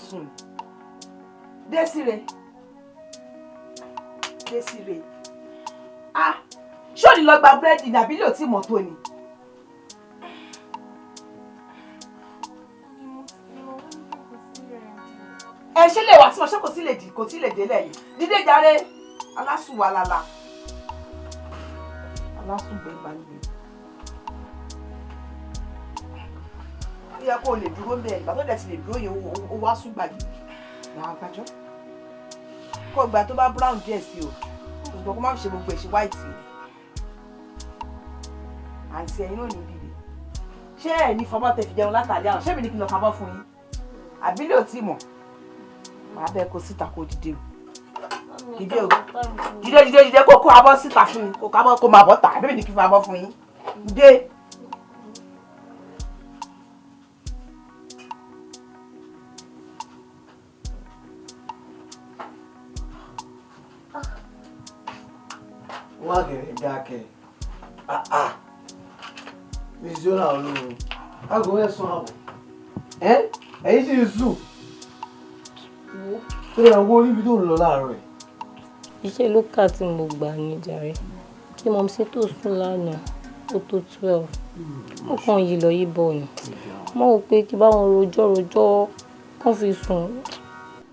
sùn. Desire. Ah, ṣé o ní lọ gba búrẹ́dì ní àbílẹ̀ ò tí mọ̀ tó ni? Ẹ ṣe lè wá tí mo ṣe kò tí lè dé lẹ́yìn. Dídé jàre, alásùwà lala. Alásùgbẹ́ gbàgbé. Ó yẹ kó o lè dúró ń bẹ̀ ìgbà tó dẹ̀ ti lè dúró yẹn ó wá sùn gbàgbé. Làwọn àgbàjọ́. Kó ìgbà tó bá brown díẹ̀ sí o. Gbogbo kó má fi ṣe gbogbo ẹ̀ṣẹ̀ white. Àǹtí ẹ̀yin náà ní dìde. Ṣé ẹ̀ ní fọmọ́ tẹ fi jẹun látàrí àwọn? Ṣé mi ní kí n lọ fabọ́ fún yín? Àbílẹ̀ ò tí mọ̀. Màá bẹ kó síta kó dìde o. Dìde o. Dìde kó kó abọ́ síta fún mi. Kó kábọ́ kó máa bọ́ tà. Àbí mi ní kí n fabọ́ fún yín. Dìde. Wá kẹ̀rẹ̀ dákẹ́. Miss Jola olóhùn. Aago mẹ́sàn-án àbọ̀. Ẹ̀yin sì ń sùn. Ṣé ẹ wo níbi tó ń lọ láàárọ̀ ẹ̀? Iṣẹ́ lókà tí mo gbà ní jàre. Kí mo ṣe tó sùn lánàá, ó tó 12. Ó kàn yí lọ yí bọ̀ ni. Mo rò pé kí báwọn rojọ́ kàn fi sùn.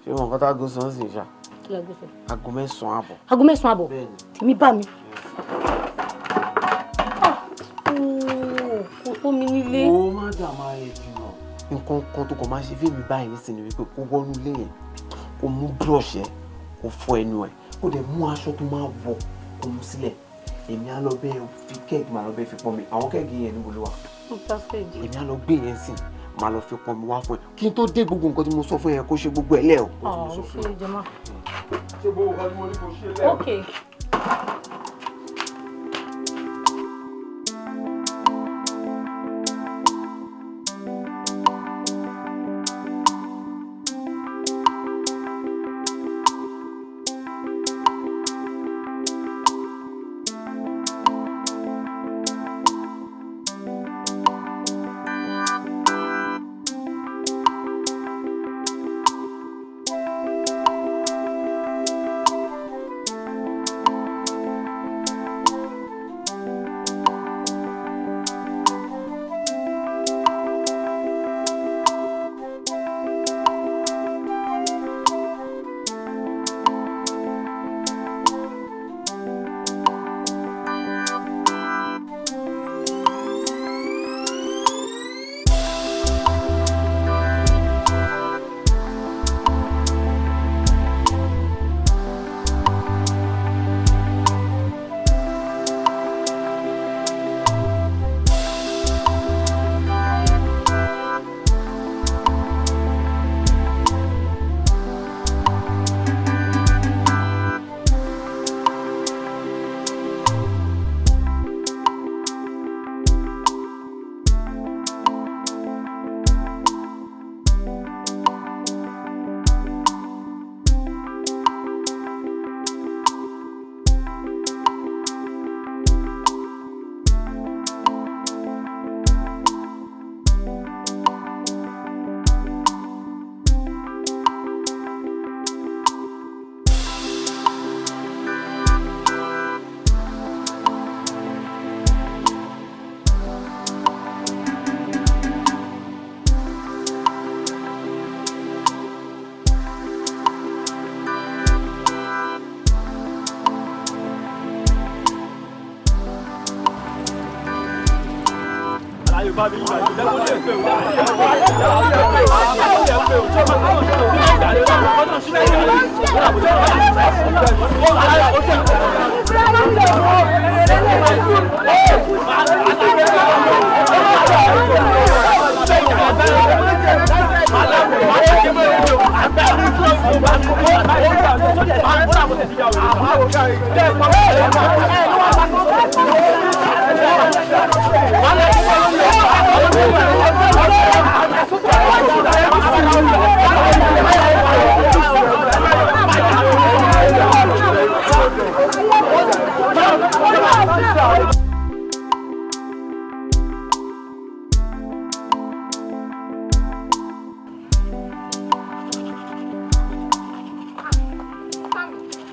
Ṣé wọn kọ́ tá aago sàn sí ìṣá? Kí la gbé sọ? Aago mẹ́sàn-án àbọ̀. Aago mẹ́sàn-án àbọ̀? Tèmi bá mi. Kò tó mi nílé. Ó má dà máa yẹ jùlọ. Nǹkan kan tó kàn máa ṣe fíìmù báyìí nísìnyí wípé kó wọnú ilé yẹn, kó mú brush ẹ, kó fọ ẹnu ẹ, kó dẹ̀ mú aṣọ tó máa wọ̀ kó mú sílẹ̀. Èmi á lọ bẹ́ẹ̀ fi kẹ́ẹ̀gì máa lọ bẹ́ẹ̀ fi pọn mi. Àwọn kẹ́ẹ̀gì yẹn níbo ló wà? Èmi á lọ gbé yẹn sìn, máa lọ fi pọn mi wá fún ẹ. Kí n tó dé gbogbo nǹkan tí mo sọ fún ẹ kó ṣe gbogbo ẹ lẹ́ o. Ṣé ìjọba? Ṣé gbogbo nǹkan tí mo ní kó ṣe lẹ́ o? Okay.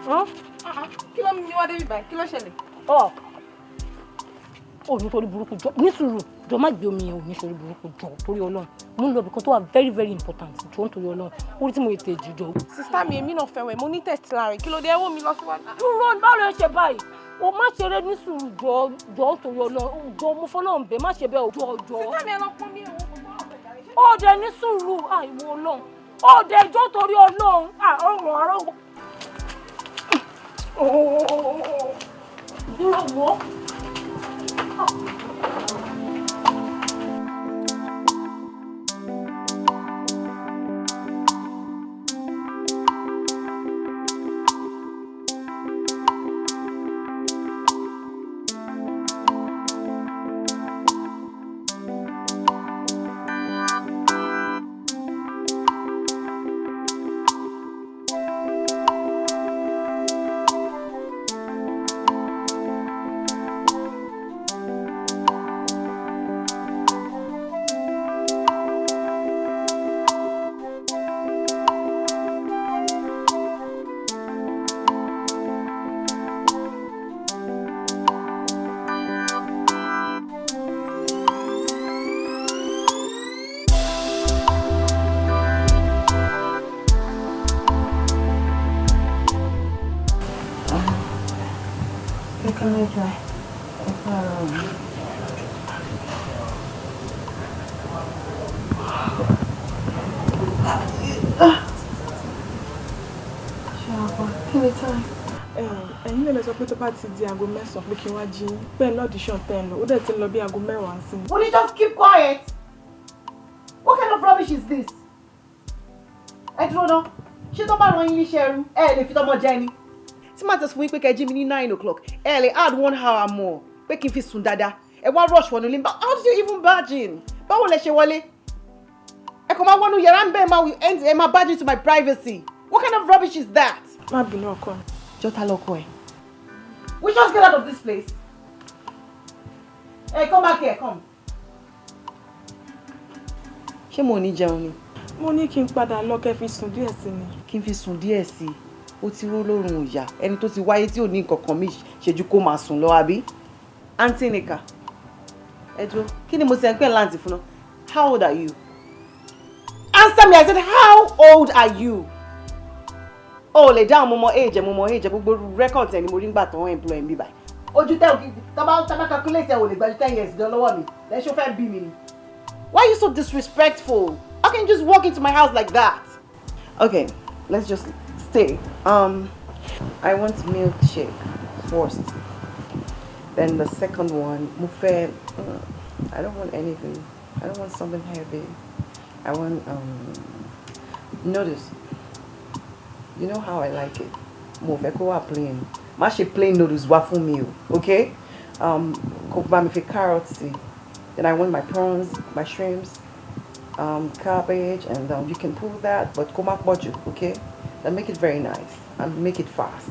Kí ló mú mi wá débi báyìí? Kí ló ṣẹlẹ̀? Ó nítorí burúkú jọ ní sùúrù jọ má gbé omi yẹn ò nítorí burúkú jọ torí Ọlọ́run mo ń lọ ibìkan tó wà very very important jọ nítorí Ọlọ́run orí tí mo lè tẹ̀ jù jọ. Sista mi èmi náà fẹ́wẹ̀ mo ní test láàrin kí ló dé ẹwọ́ mi lọ síwájú. dúró báwo ló ń ṣe báyìí o má ṣeré ní sùúrù jọ nítorí Ọlọ́run jọ mo fọlọ́run bẹ́ẹ̀ má ṣe bẹ́ẹ̀ jọ. Sista mi ẹ lọ pọ́n mi ẹ̀wọ̀n kò gbọ́dọ̀ fẹ́ jàre. ó dẹ ní sùúrù àìwọ Ọlọ́run ó dẹ jọ torí Ọlọ́run dúró wọ́. Ẹ̀yin lè sọ pé tó bá ti di aago 9 pé kí wá jí pé audition 10 lọ ó dẹ̀ ti lọ bí aago 10 sí. Will you just keep quiet? What kind of rubbish is this? Ẹ dúró náà, ṣé tó bá rán yín níṣẹ́ ẹrú ẹ lè fi tọmọ jẹ ni? Tí màá tẹ̀sí fún yín pé kẹ́ jí mi ní 9 o'clock ẹ lè add 1 hour more pé kí n fi sùn dáadáa ẹ wá rush wọnú ilé how did you even barge in? Báwo lẹ ṣe wọlé? Ẹ kò máa wọnú yàrá ń bẹ́ẹ̀ ẹ máa barge into my privacy. What kind of rubbish is that? Má bínú ọkọ. Jota lọkọ ẹ. We just get out of this place. Hey, come back here, come. Ṣé mo ní jẹun ni? Mo ní kí n padà lọ kẹ́ fi sùn díẹ̀ sí ni. Kí n fi sùn díẹ̀ sí i. Ó ti ró lórun ìyá. Ẹni tó ti wáyé tí ò ní nǹkan kan mí ṣẹ́jú kó máa sùn lọ àbí? Aunty Nika. Ẹ dúró. Kí ni mo ti ẹ̀ ń pè láǹtì fún náà? How old are you? Answer me, I said how old are you? Oh, lè dáhùn mo mọ age gbogbo record ẹ ni mo rí ngbà tó employ mi báyìí. Ojú tẹ́ òkè tábà calculate ẹ ò lè gba 10 years dán lọ́wọ́ mi. Lẹ́ ṣó fẹ́ bí mi ni. Why are you so disrespectful? How can you just walk into my house like that? Okay, let's just stay. I want milkshake first. Then the second one, mo fẹ́ I don't want anything. I don't want something heavy. I want noodles. You know how I like it. Mo fẹ́ kó wà plain. Má ṣe plain noodles wá fún mi o, okay? Kó bá mi fi carrots sí. Then I want my prawns, my shrimps, cabbage, and you can pull that, but kó má pọ̀ jù, okay? Then make it very nice and make it fast.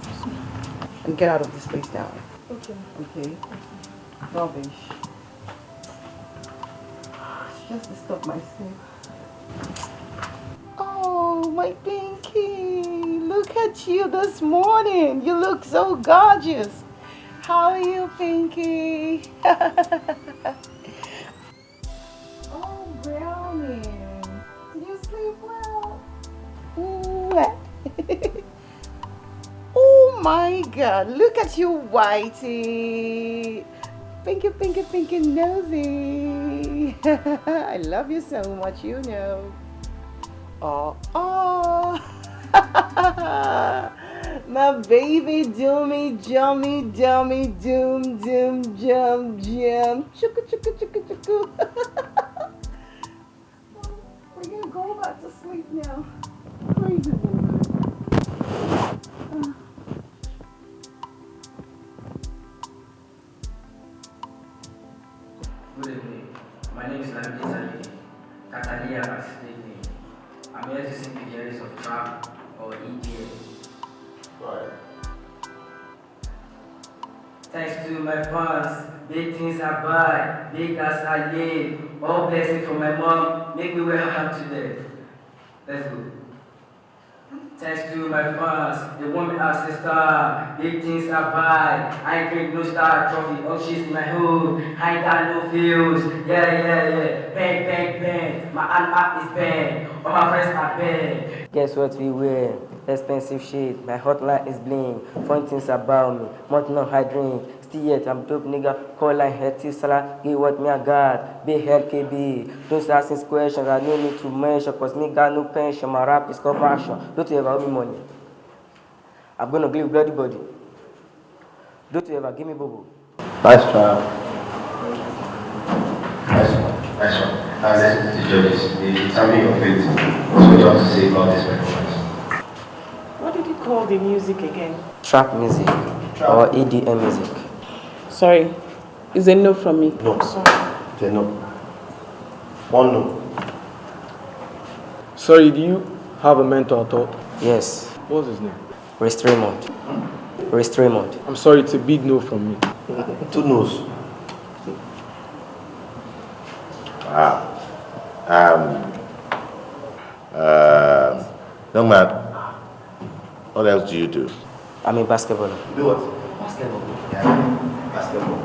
And get out of this place now. Okay. Okay? Rubbish. She just disturbed my sleep. Oh, my Pinky. Look at you this morning. You look so gorgeous. How are you, Pinky? Oh, Brownie. Did you sleep well? Oh, my God. Look at you, Whitey. Pinky, Pinky, Pinky nosy. I love you so much, you know. Oh, my baby doomy jummy dummy doom doom jum jum chuku chuku chuku chuku. We're gonna go back to sleep now. Crazy woman. Good evening. My name is Lamdi Catalia as nickname. I'm here to sing the genres of trap or EDM. Right. Thanks to my fans, big things I buy, big as I live, all blessings from my mom, make me where I am today. Let's go. Thanks to my fans, they want me as a star. Big things I buy. I ain't drink no star trophy. All shit's in my hood. I ain't got no feels. Yeah. Bang, bang, bang. My app is bang. All my friends are bang. Guess what we wear? Expensive shit. My hotline is bling. Fun things about me. Mountain on high drink. Still yet, I'm dope nigga. Call like Hetty Salah. Give what me I got. Big hell KB. Don't ask me questions. I no need to mention. Cause me got no pension. My rap is called passion. Don't you ever owe me money. I'm gonna give bloody body. Don't you ever give me boo. Nice try. Nice one. Now listen to the judges. They determine your fate. What do you want to say about this performance? What did you call the music again? Trap music. Or EDM music. Sorry. Is a no from me? No. It's a no. One no. Sorry, do you have a mentor at all? Yes. What's his name? Raymond. I'm sorry, it's a big no from me. Two no's. Wow. Young man, what else do you do? I'm a basketballer. Do what? Basketball. Yeah. Basketball.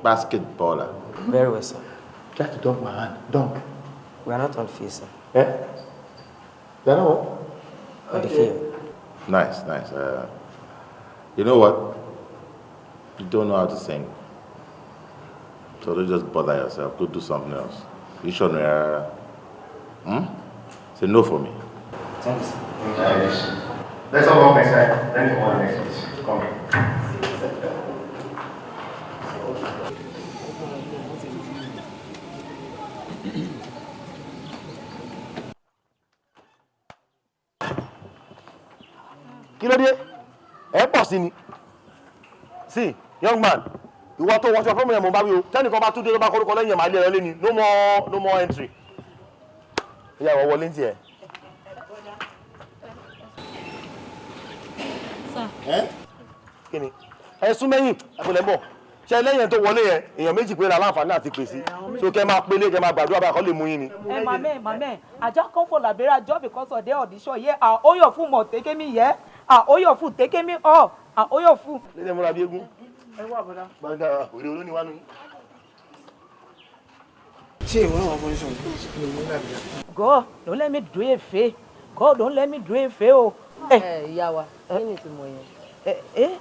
Basketballer. Very well, sir. You have to dunk my hand. Dunk. We are not on field, sir. Eh? That all? On the field. Nice. You know what? You don't know how to sing. So don't just bother yourself. Go do something else. You should know. Say no for me. Thanks. Let's all go next time. Let me go on next place. Come here. Kí ló dé? Ẹ pọ̀ sí ni. See, young man, ìwọ tó wọṣọ fún mi ẹ̀ mọ̀ bá wí o. Tẹ́nìkan bá tún dé ló bá kórúkọ lẹ́yìn ẹ̀ máa lé ẹ lé ni. No more entry. Ìyá ìwọ wọlé ń tiẹ̀. Kí ni? Ẹ sún mẹ́yìn àpòlẹ̀ bọ̀. Ṣé lẹ́yìn tó wọlé yẹn èèyàn méjì pé la láǹfààní àti pèsè. So kẹ́ máa pélé kẹ́ máa gbàdúrà bá kọ́ lè mú yín ni. Mame, I just come for Liberia just because of their audition. Yeah, all your food must take me, yeah. All your food taking me off. All your food. Lédè múra bí eégún. Ẹ wá bọ̀dá. Gbàgbà òde olóní wá nù. Ṣé ìwọ náà wà fún iṣan? God, don't let me do a fail. God, don't let me do a fail. Ìyá wa, kí ni ìtumọ̀ yẹn?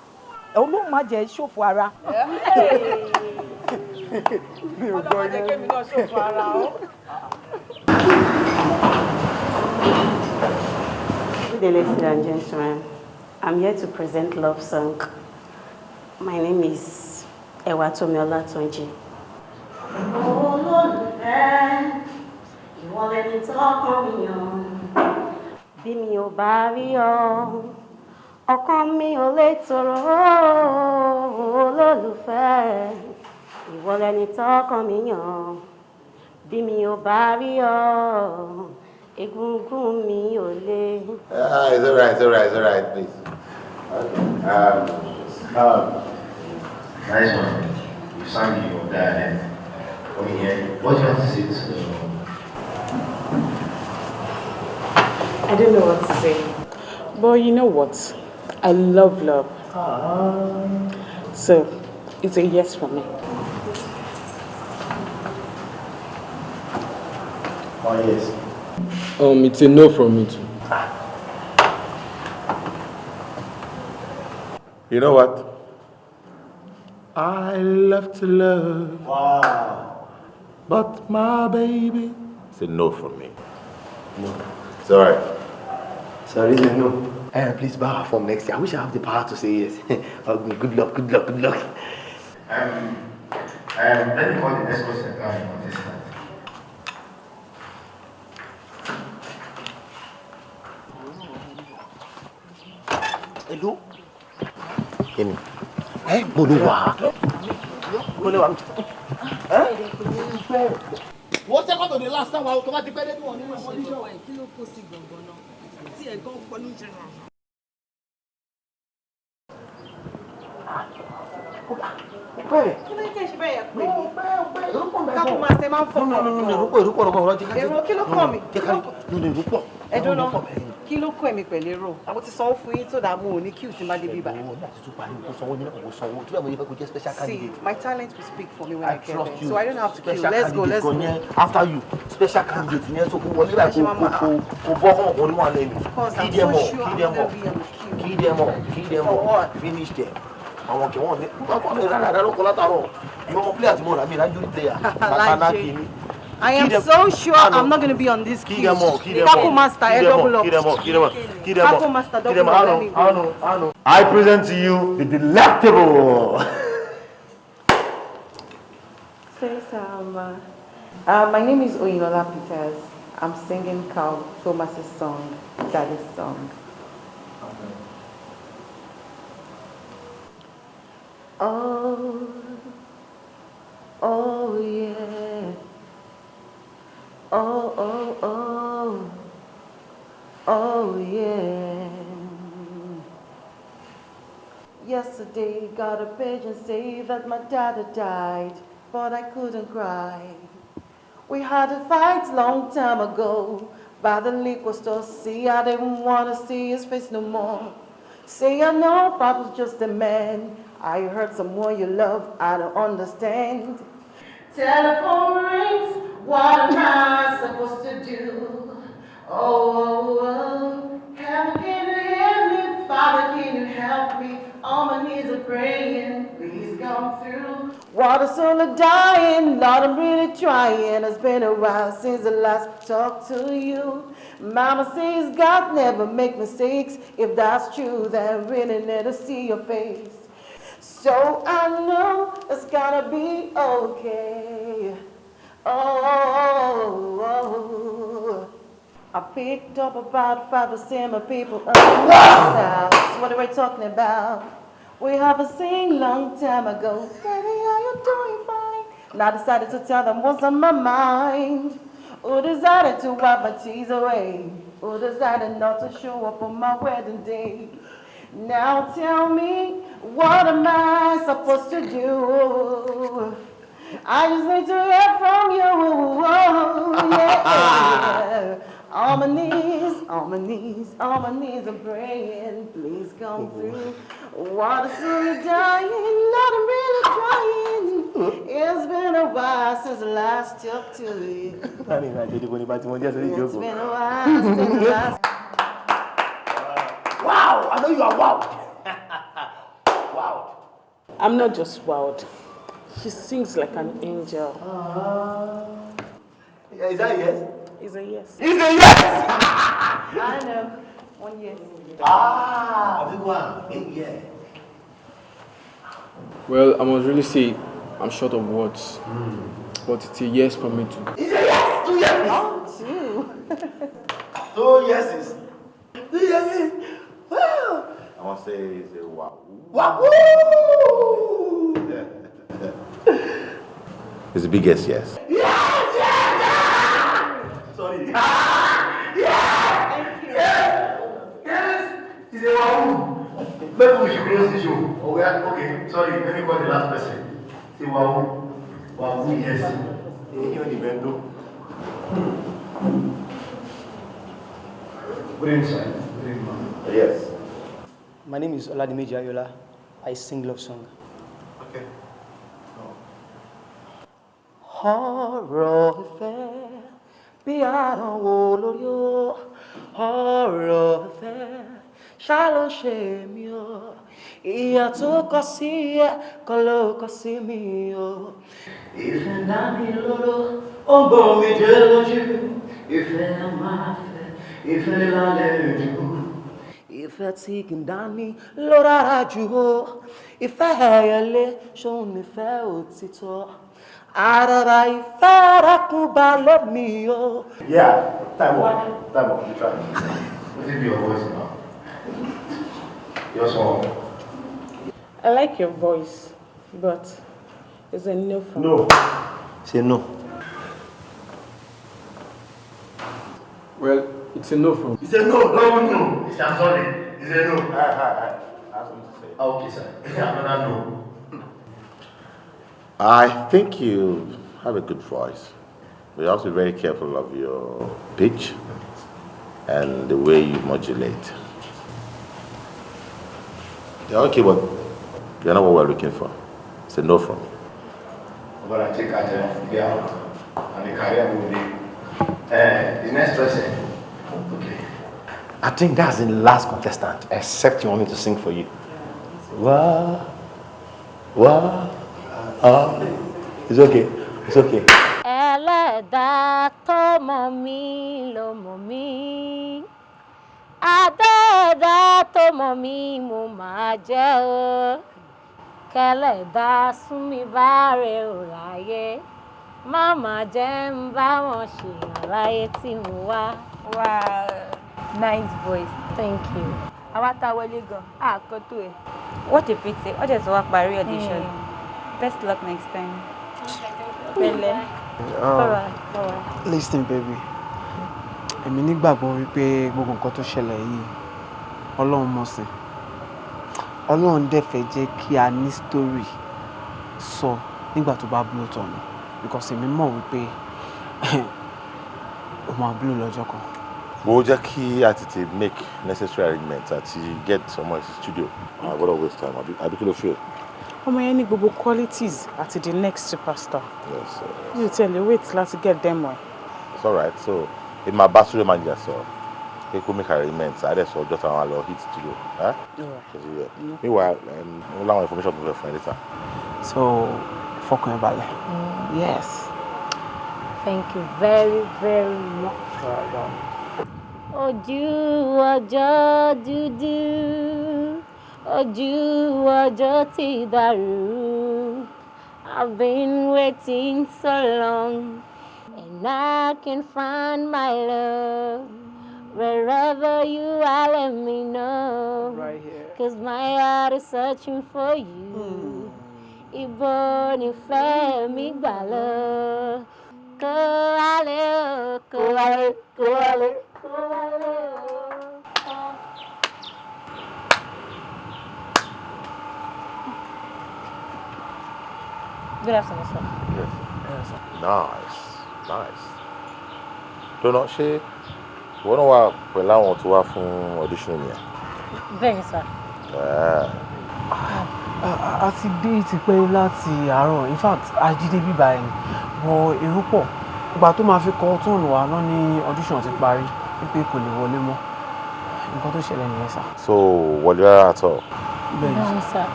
Olóhùn má jẹ́ ṣòfò ara. Mi ò gbọ́ yẹn. Kémi náà ṣòfò ara o. Good day, ladies and gentlemen. I'm here to present love song. My name is Damola Olatunji. Olólùfẹ́, ìwọ lẹni tọ́kàn mi yàn. Bí mi ò bá rí ọ, ọkàn mi ò lè tòrò. Olólùfẹ́, ìwọ lẹni tọ́kàn mi yàn. Bí mi ò bá rí ọ, egungun mi ò lè. It's all right, please. Okay. Nice one. You sang your dialect. What do you have to say to them? I don't know what to say. But you know what? I love love. So, it's a yes for me. Oh, yes. It's a no from me too. You know what? I love to love. Wow. But my baby said no from me. No. It's all right. Sorry, no. Please bow from next year. I wish I have the power to say yes. Good luck. Let me call the next person contestant. Hello? Kenny. Wọ́n second to the last time wa automatic pẹ́ dé tí wọ́n ní wọ́n audition. Kí ló kó sí gbọ̀ngàn náà? Tí ẹ̀gbọ́n pọ̀lú jẹ̀rọ. Kí ló ń tẹ̀ ṣe bẹ́ẹ̀ pé? Kákó máa ṣe máa ń fọ́. No, ìrúpọ̀ ọ̀rọ̀ jẹ́ ká jẹ́. Èrò kí ló kọ́ mi? Jẹ́ ká ìrúpọ̀. Ẹ̀dùn náà. Kí ló kọ́ èmi pẹ̀lú èrò? Àwọn ti sanwó fún yín tó dà mú òní kí o ti máa débi bá. See, my talent will speak for me when I get there. So I don't have to kill. Let's go. After you, special candidate ní ẹ so kó wọlé báyìí kó bọ́ hàn wọ́n ní wọ́n lẹ́nu. Kill them all. Finish them. Àwọn kì wọ́n ní rárá ló kọ́ látàrọ̀. Ìwọ̀n player tí mo rà mí lájú player. Bàtàná kì í ní. I am so sure I'm not going to be on this queue. Kaku Master, double up. Kaku Master, double up. I present to you the delectable. Say my name is Oyinola Peters. I'm singing Carl Thomas's song, Daddy's song. Oh yeah. Oh yeah. Yesterday got a page and say that my dad had died, but I couldn't cry. We had a fight long time ago by the liquor store. See, I didn't want to see his face no more. Say, I know Papa's just a man. I heard someone you love, I don't understand. Telephone rings, what am I supposed to do? Oh, Heaven, can you hear me? Father, can you help me? On my knees are praying, please come through. Water's slowly dying, Lord, I'm really trying. It's been a while since I last talked to you. Mama says God never make mistakes. If that's true, then really need to see your face. So I know it's gonna be okay. Oh, I picked up about 5 or 7 people on the house. What are we talking about? We haven't seen long time ago. Baby, are you doing fine? And I decided to tell them what's on my mind. Who decided to wipe my tears away? Who decided not to show up on my wedding day? Now tell me, what am I supposed to do? I just need to hear from you. Oh, yeah. On my knees, I'm praying. Please come through. Water's slowly dying, Lord, I'm really trying. It's been a while since I last talked to you. It's been a while since I last. Wow, I know you are wowed. Wow. I'm not just wowed. She sings like an angel. Yeah, is that a yes? It's a yes. It's a yes! I know. 1 yes. Big one. Yeah. Well, I must really say I'm short of words. But it's a yes for me too. It's a yes! 2 yeses! Oh, 2 yeses. 2 yeses. Wow. I want to say it's a wow. Wow. It's the biggest yes. Yes! Sorry. Yes! It's a wow. Maybe we should close the show. Okay, sorry, let me call the last person. Say wow. Wow, yes. Even the bendo. Good inside. Yes. My name is Oladimeji Ayola. I sing love song. Okay. Ọ̀rọ̀ ìfẹ́ bí àrànwọ́ lórí o. Ọ̀rọ̀ ìfẹ́ ṣá ló ṣe mí o. Ìyà tó kọ sí ẹ kọ́ ló kọ sí mi o. Ìfẹ́ dá mi lóró, ó ń bọ̀ mí jẹ́ lójú. Ìfẹ́ máa fẹ́, ìfẹ́ lálejò. Ìfẹ́ tí kì í dání ló dára jù o. Ìfẹ́ ẹ̀yẹlé ṣóun nífẹ̀ òtítọ́. Àràrà ìfẹ́ rákún bá lómi o. Yeah, time up. You try. What is your voice now? Your song. I like your voice, but it's a no for me. No. Say no. Well, it's a no for me. It's a no. No. It's I'm sorry. It's a no. Hi. I have something to say. Okay, sir. Another no. I think you have a good voice. But you have to be very careful of your pitch. and the way you modulate. Yeah, okay, but you're not what we're looking for. It's a no from me. I'm gonna take out the out and the career movie. The next person. Okay. I think that's the last contestant, except you want me to sing for you. Wow. It's okay. It's okay. Ẹlẹ́dàá tó mọ̀ mí ló mọ̀ mí. Adẹ́ẹ̀dá tó mọ̀ mí mo máa jẹ́ o. Kẹlẹ́dàá sún mi báre ò láyé. Má mà jẹ́ ń bá wọn ṣèyàn láyé tí mo wá. Wow, nice voice. Thank you. Àwa tá wọlé gan, kò tó ẹ̀. What a pity. Ó jẹ́ sọ wá parí audition. Best luck next time. Pẹ̀lẹ́. Listen, baby. Èmi nígbàgbọ́ wípé gbogbo nǹkan tó ṣẹlẹ̀ yìí, Ọlọ́run mọ̀ sí. Ọlọ́run dẹ̀ fẹ́ jẹ́ kí a ní story sọ nígbà tó bá blow tán ni. Because èmi mọ̀ wípé ó máa blow lọ́jọ́ kan. We'll just key at it, make necessary arrangements and get someone in the studio. I'm going to waste time. I'll be feel. Ọmọ yẹn ní gbogbo qualities àti the next superstar. Yes. You tell you wait to get them one. It's all right. So, in my bathroom manager, so he could make arrangements. I just just want to hit studio. Huh? Yeah. Meanwhile, we'll have information to find later. So, fọkàn ẹ balẹ̀. Yes. Thank you very, very much. Ojú ọjọ́ dúdú, ojú ọjọ́ ti dàrú. I've been waiting so long, and I can find my love. Wherever you are, let me know. Right here. 'Cause my heart is searching for you. Ibo ni fẹ́ mi gbà lọ. Kó wálé o, kó wálé, kó wálé, kó wálé o. Good afternoon, sir. Yes. Nice. Don't know, ṣé wọ́n náà wà pẹ̀lú àwọn tó wá fún audition yẹn? Bẹ́ẹ̀ni, sir. A ti dé tipẹ́ láti àárọ̀. In fact, a jí dé bíbá ẹni. Bọ̀ èrò pọ̀. Ìgbà tó máa fi kọ́ tóònù wa náà ní audition ti parí wípé kò lè wọlé mọ́. Nǹkan tó ṣẹlẹ̀ nìyẹn sà. So, wọlé rárá àtọ̀? Bẹ́ẹ̀ni, sir.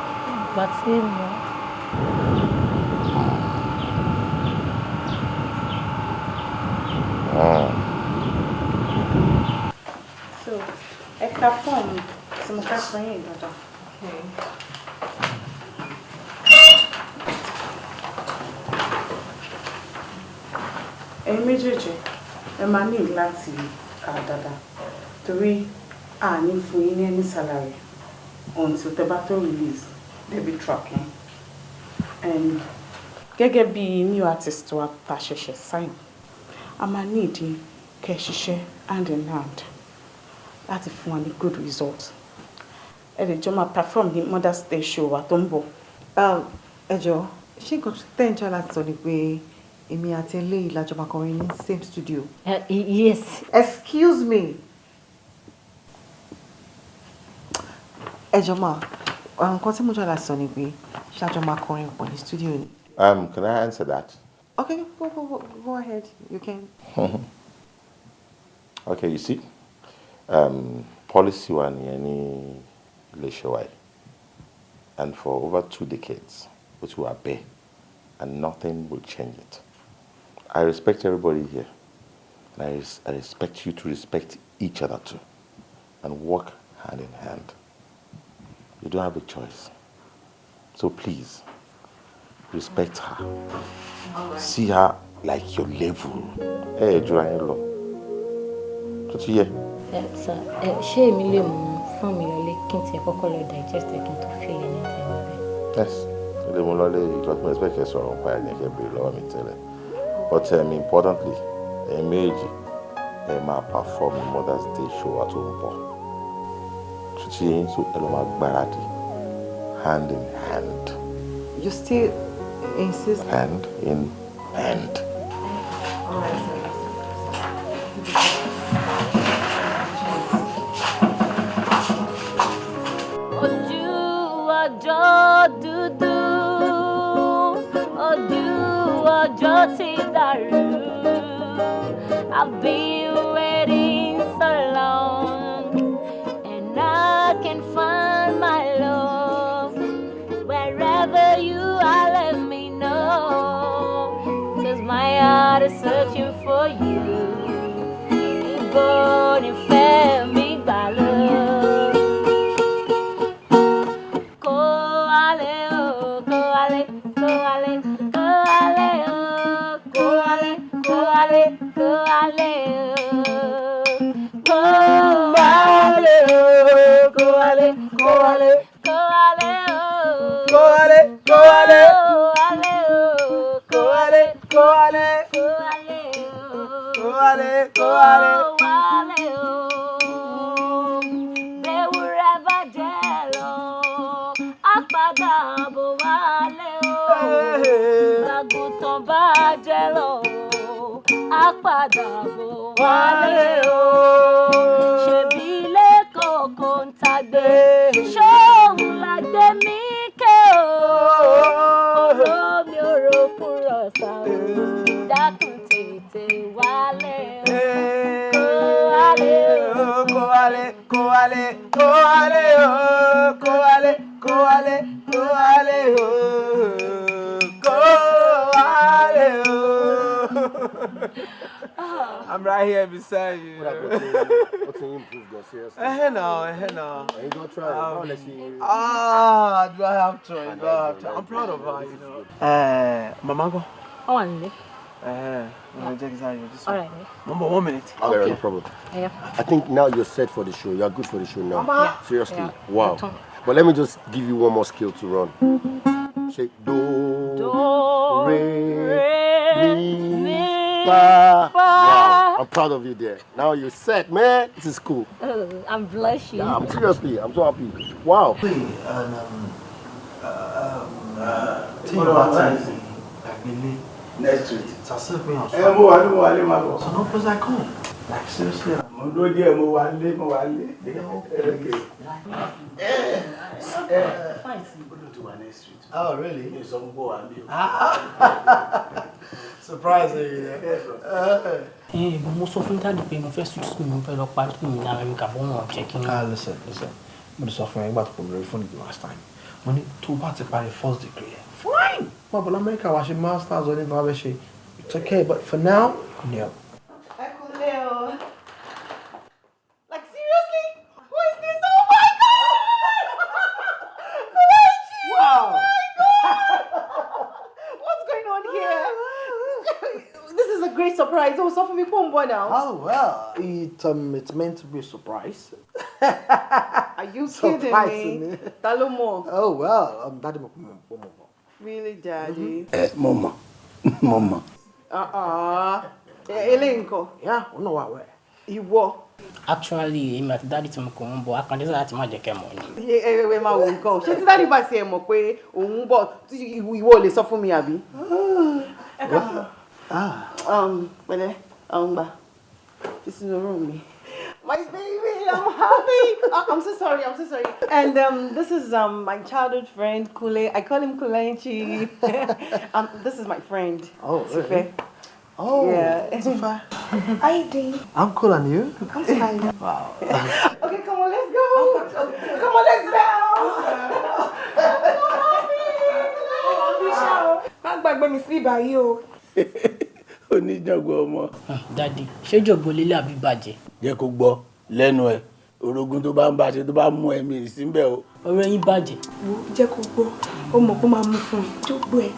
Ìgbà tí mo... So, ẹ̀ka fọ́ọ̀mù tí mo fẹ́ sọ yín dandan. Ẹ̀yin méjèèjì ẹ máa ní láti kà dáadáa torí a ní fún yín ní any salary until tẹ́ bá tó release debut track yẹn. And gẹ́gẹ́ bí new artist wa ta ṣẹ̀ṣẹ̀ sign, a máa ní ìdí kẹ́ ṣiṣẹ́ hand in hand láti fún wa ní good result. Ẹ lè jọ máa perform ní Mother's Day show wa tó ń bọ̀. Ẹ jọ̀ọ́, ṣé nǹkan tẹ́ ń jẹ́ láti sọ ni pé èmi àti eléyìí la jọ máa kọrin ní same studio? Yes. Excuse me. Ẹ jọ̀ọ́ mà, nǹkan tí mo jọ láti sọ ni pé ṣé a jọ máa kọrin pọ̀ ní studio ni? Can I answer that? Okay, go ahead. You can. Okay, you see, policy one ní iléeṣẹ́ wa yìí, and for over 2 decades, which we are bare, and nothing will change it. I respect everybody here, and I expect you to respect each other too, and work hand in hand. You don't have a choice. So please, respect her. See her like your level. Hey, Jurayelo. What's here? Sir, ṣé èmi lè mú fún mi lọlé kí n tiẹ̀ kọ́kọ́ lọ digest kí n tó feel anything níbẹ̀? Yes. Ilé mo lọlé ìjọ tí mo expect kẹ́ sọ̀rọ̀ nípa ẹ̀yìn kẹ́ béèrè lọ́wọ́ mi tẹ́lẹ̀. But importantly, ẹ méjì ẹ máa perform Mother's Day show àti òǹbọ̀. Tuntun yẹn so ẹ lọ máa gbáradì hand in hand. You still insist? Hand in hand. All right, sir. dúdú, ojú ọjọ́ ti dàrú. I've been waiting so long, and I can find my love. Wherever you are, let me know, 'cause my heart is searching for you. Born in Femi Balo. Koale, oh, koale, koale, koale, oh, koale, koale, koale, oh, koale, oh, koale, koale, koale, oh, koale, koale, oh, koale, koale, koale, koale, koale, oh, bewureba jelo, apada bo wale, oh, agutan ba jelo, apada bo wale, oh, ṣebile koko ntagbe, ṣóhun lagbe mi ke, oh, oromi oropuro sa, dákun tètè wálé, koale, koale, koale, koale, oh, koale, koale, koale, oh, koale, oh. I'm right here beside you. What's the improve, girl? Seriously. Now. Are you gonna try it? Oh, let's see. Do I have to? Do I have to? I'm proud of her, you know. Mama go. Oh, one All right. Mama, 1 minute. Okay, no problem. Yeah. I think now you're set for the show. You're good for the show now. Yeah. Seriously. Yeah. Wow. But let me just give you one more skill to run. Say do, re, mi, fa. Wow. I'm proud of you there. Now you're set, man. This is cool. I'm blushing. Yeah, I'm seriously. I'm so happy. Wow. Next week. It's a simple house. Mo wale mago. So no place I come. Like seriously. Mo do díẹ̀ mo wale. Okay. Fine. Go to my next street. Oh, really? You some go and you. Surprising. But mo sọ fún Daddy pé mo fẹ́ switch school, mo fẹ́ lọ parí school mi ní America, but wọ́n checking. Listen. Mo sọ fún ẹ nígbà tó pọ̀ lórí fóònù the last time. Mo ní tó bá ti parí first degree. Fine. Well, but America wá ṣe masters or anything like that. It's okay, but for now, no. Like seriously? Who is this? Oh my God! Wow! Oh my God! What's going on here? This is a great surprise. Oh, so for me, boy now. Oh well, it's meant to be a surprise. Are you kidding me? Talomo. Oh well, Daddy, Really, Daddy? Mama. Elenko. Yeah, we know what. Ìwọ. Actually, èmi àti Daddy tí mo kò ń bọ̀, a kàn dé láti má jẹ́ kẹ́ mọ̀ ni. Ẹ máa wo nǹkan. Ṣé tí Daddy bá ṣe mọ̀ pé òun bọ̀ ìwọ lè sọ fún mi àbí? Pẹ̀lẹ́, gbà. This is the room me. My baby, I'm happy. I'm so sorry. And this is my childhood friend Kule. I call him Kulenchi. This is my friend. Oh, Sife. really? Oh, yeah. Sife. How you doing? I'm cool, and you? I'm fine. Wow. Okay, come on, let's go. Come on, let's bounce. Má gbàgbé mi sí báyìí o. Oníjàngbọ̀n ọmọ. Daddy, ṣé jọ̀gbọ́n lélẹ̀ àbí bàjẹ́? Jẹ́ kó gbọ́ lẹ́nu ẹ̀. Orogún tó bá ń bá ṣe tó bá mú ẹ̀mí síbẹ̀ o. Ọ̀rọ̀ yín bàjẹ́. Jẹ́ kó gbọ́. Ó mọ̀ kó máa mú fún mi. Jókòó ẹ̀.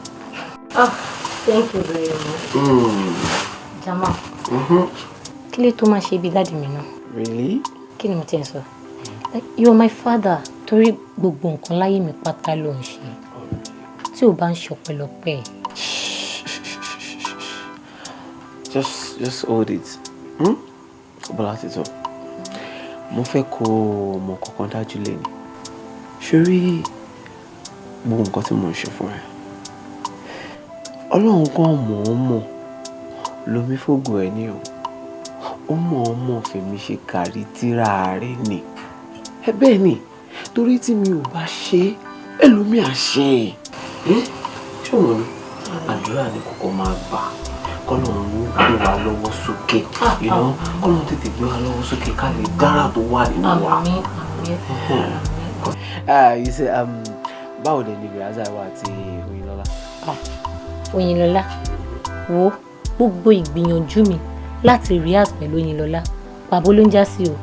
Thank you very much. Jamal. Kí lè tó máa ṣe bí Daddy mi náà? Really? Kí ni mo ti ń sọ? You are my father. Torí gbogbo nǹkan láyé mi pátá ló ń ṣe. Tí o bá ń ṣe ọpẹ́lọpẹ́. Just hold it. Bọ́lá ti sọ. Mo fẹ́ kó mọ̀ kankan dájú lẹ́ni. Ṣorí gbogbo nǹkan tí mo ń ṣe fún ẹ. Ọlọ́run kan mọ̀ lomi fògo ẹ ní o. Ó mọ̀ fèmí ṣe kárí tíra rẹ̀ ni. Ẹ bẹ́ẹ̀ ni, torí tí mi ò bá ṣe ẹlòmíì àṣẹ ṣé òun ni àdúrà ni kòkó máa gbà kọ́lọ́run gbé wa lọ́wọ́ sókè kọ́lọ́run tètè gbé wa lọ́wọ́ sókè ká lè dára tó wà nínú wa. You say báwo lè ní ìrìnàjò wa àti Oyinlọ́lá? Oyinlọ́lá wo gbogbo ìgbìyànjú mi láti react pẹ̀lú Oyinlọ́lá pàbó ló ń já sí o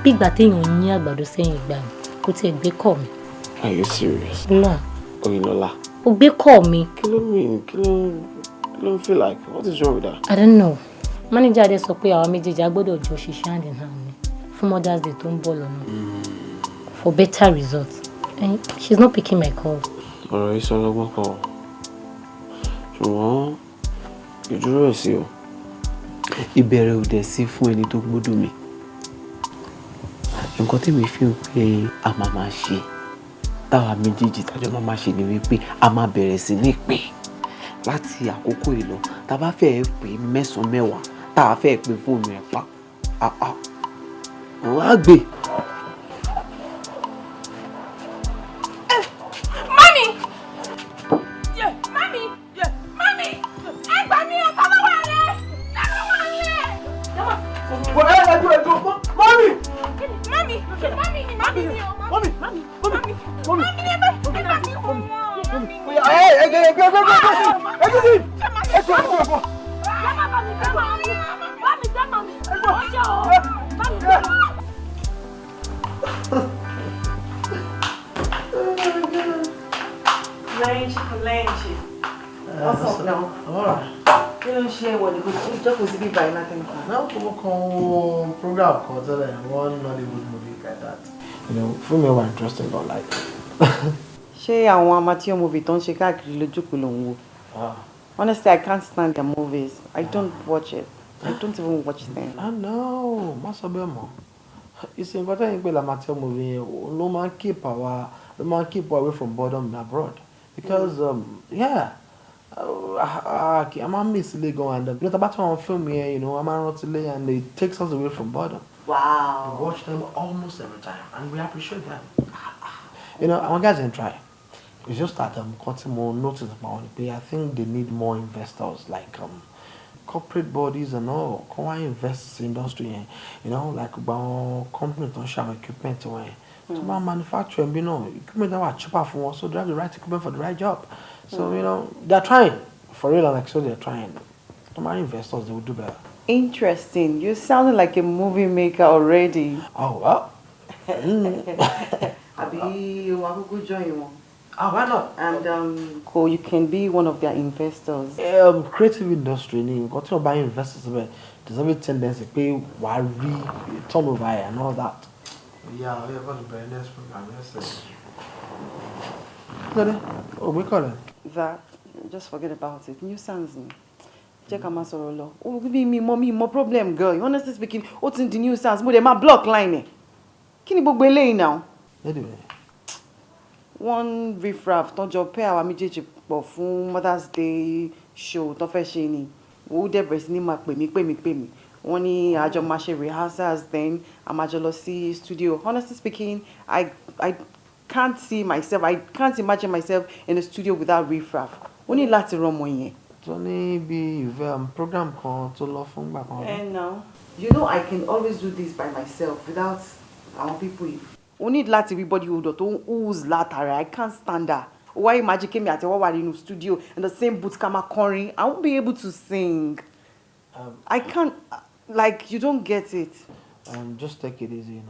bí ìgbà téèyàn ní àgbàdo sẹ́yìn ìgbà mi kò tiẹ̀ gbé kọ́ mi. Are you serious? No. Oyinlọ́lá. O gbé kọ́ mi. Kí ló mean? Kí ló feel like? What is wrong with that? I don't know. Manager dẹ̀ sọ pé àwa méjèèjì a gbọ́dọ̀ jọ ṣiṣẹ́ hand in hand ni fún Mother's Day tó ń bọ̀ lọ́nà for better results. And she's not picking my call. Ọ̀rọ̀ yìí sọ lọ́gbọ́n kan ṣùgbọ́n ìdúró ẹ̀ sí o. Ìbẹ̀rẹ̀ ò dẹ̀ sí fún ẹni tó gbọ́dọ̀ mi. Nǹkan tí mi fi ń pé a máa ṣe táwa méjèèjì tájọ́ máa ṣe ni wípé a máa bẹ̀rẹ̀ sí ní pè láti àkókò ìlọ tá a bá fẹ́ pè 9-10 tá a fẹ́ pè fóònù ẹ̀ pa àwọn á gbé. Fún mi wà interesting but like. Ṣé àwọn amateur movie tó ń ṣe káàkiri lójúkú ló ń wò? Honestly, I can't stand their movies. I don't watch it. I don't even watch them. I know. Má sọ bẹ́ẹ̀ mọ́. It's important pé amateur movie ló máa keep away from boredom abroad. Because I máa miss ilé gan and tá bá tún àwọn film yẹn, a máa rántí ilé and it takes us away from boredom. Wow. We watch them almost every time and we appreciate them. Our guys didn't try. It's just that more notice about it. I think they need more investors like corporate bodies and all. Come on, invest in industry, like about companies don't share equipment to manufacture equipment that are cheaper for us, so they have the right equipment for the right job. So they're trying for real, and so they're trying. Come on, investors, they will do better. Interesting. You sounded like a movie maker already. Oh well. Abi, you want to join one? Why not? And you can be one of their investors. Creative industry, got to buy investors, but there's every tendency to pay turnover and all that. Yeah, we have got the next program. Oh, we call it. That. Just forget about it. New sounds. Check out my sorrow. Oh, give me more problem, girl. Honestly speaking, what's in the new sounds? More than my block line. Can you book belay now? Anyway. One riffraff, don't you pay our méjèèjì pọ̀ fún Mother's Day show tó fẹ́ ṣe ni. Ó dẹ̀ bẹ̀rẹ̀ sí ní máa pè mí. Wọ́n ní a jọ máa ṣe rehearsals, then a máa jọ lọ sí studio. Honestly speaking, I can't see myself. I can't imagine myself in a studio without riffraff. Ó ní láti rán ọmọ yẹn. So maybe program kan tó lọ fún gbà kan. And now, I can always do this by myself without our people. We need láti everybody who's látara. I can't stand that. Why imagine came at a studio in the same booth kama kọrin? I won't be able to sing. I can't. You don't get it. Just take it easy,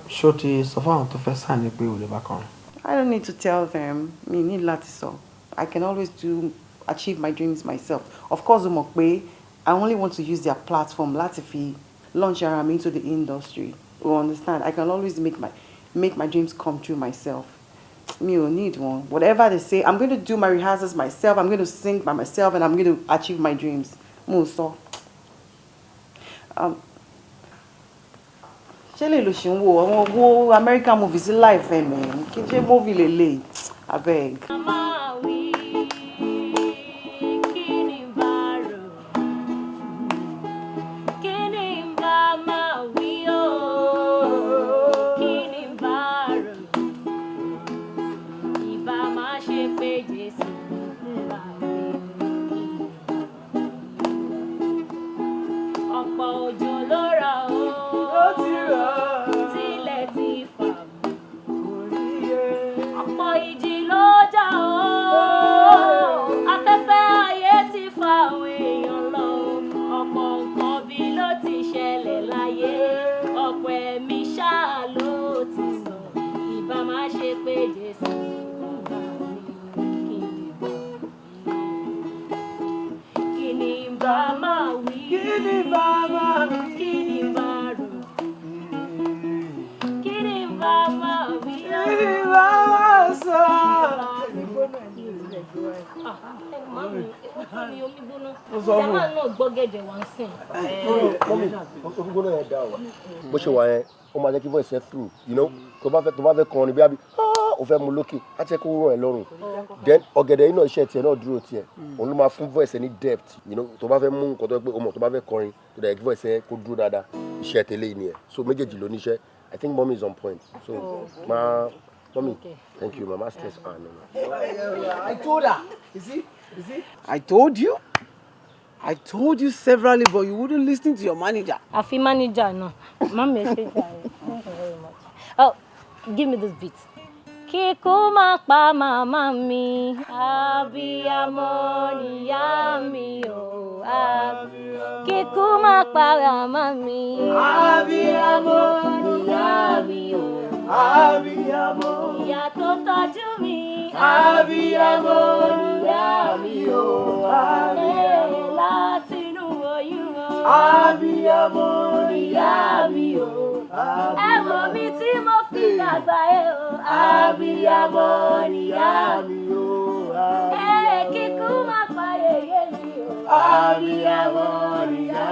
Shorty, so far to first hand you pay back on. I don't need to tell them. Me need láti sọ. I can always achieve my dreams myself. Of course, I only want to use their platform láti fi launch around into the industry. You understand? I can always make my dreams come true myself. Me don't need one. Whatever they say, I'm going to do my rehearsals myself. I'm going to sing by myself, and I'm going to achieve my dreams. So, wo American movies live, man. Kí movie lele. I beg. ọ̀pọ̀ ìjì ló jà ó afẹ́fẹ́ ayé ti fa àwọn èèyàn lọ ọ̀pọ̀ nǹkan bí ló ti ṣẹlẹ̀ láyé ọ̀pọ̀ ẹ̀mí ṣáà ló ti sọ ìbá má ṣe pé Jésù bàbá mi kí ni bá máa wí kí ni bá máa wí kí ni bá rò kí ni bá máa wí kí ni bá máa sọ. bó ṣe wà yẹn ó máa jẹ́ kí voice ẹ through you know tó bá fẹ́ kọrin bí ó fẹ́ mu lókè á jẹ́ kó rọ̀ ẹ́ lọ́rùn then ọ̀gẹ̀dẹ̀ yìí náà iṣẹ́ tiẹ̀ náà dúró tiẹ̀ òun ló máa fún voice ẹ ní depth you know tó bá fẹ́ mú nǹkan tó pé o mọ̀ tó bá fẹ́ kọrin tó dẹ̀ kí voice ẹ kó dúró dáadáa iṣẹ́ tẹ́lẹ̀ yìí nìyẹn so méjèèjì ló níṣẹ́ I think mommy is on point so mommy thank you mama stress no. I told her you see I told you severally but you wouldn't listen to your manager. Àfi manager náà mama ẹ ṣe jàre thank you very much. Oh, give me this beat. Kíkú má pa màmá mi, abiyamọ níyá mi o. Kíkú má pa màmá mi, abiyamọ níyá mi o. Abiyamọ. Ìyá tó tọ́jú mi, abiyamọ níyá mi o. Látinú oyún o, abiyamọ níyá mi o. Ẹ wò mí tí mo fi dàgbà ẹ o. Abiyamọ níyá mi o. Kíkú má pa yèyé mi o. Abiyamọ níyá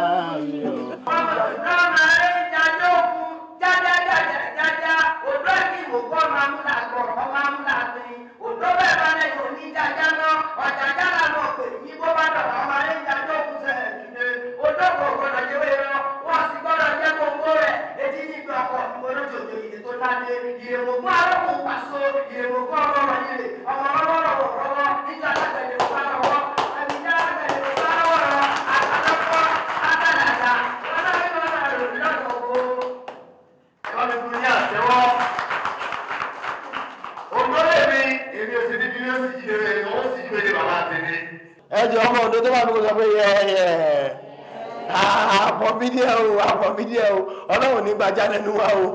mi o. ẹjọ ọmọ ọdún tó bá mi kò sọ pé àpọ̀mídíẹ̀ o ọlọ́run ní gbajà lẹ́nu wa o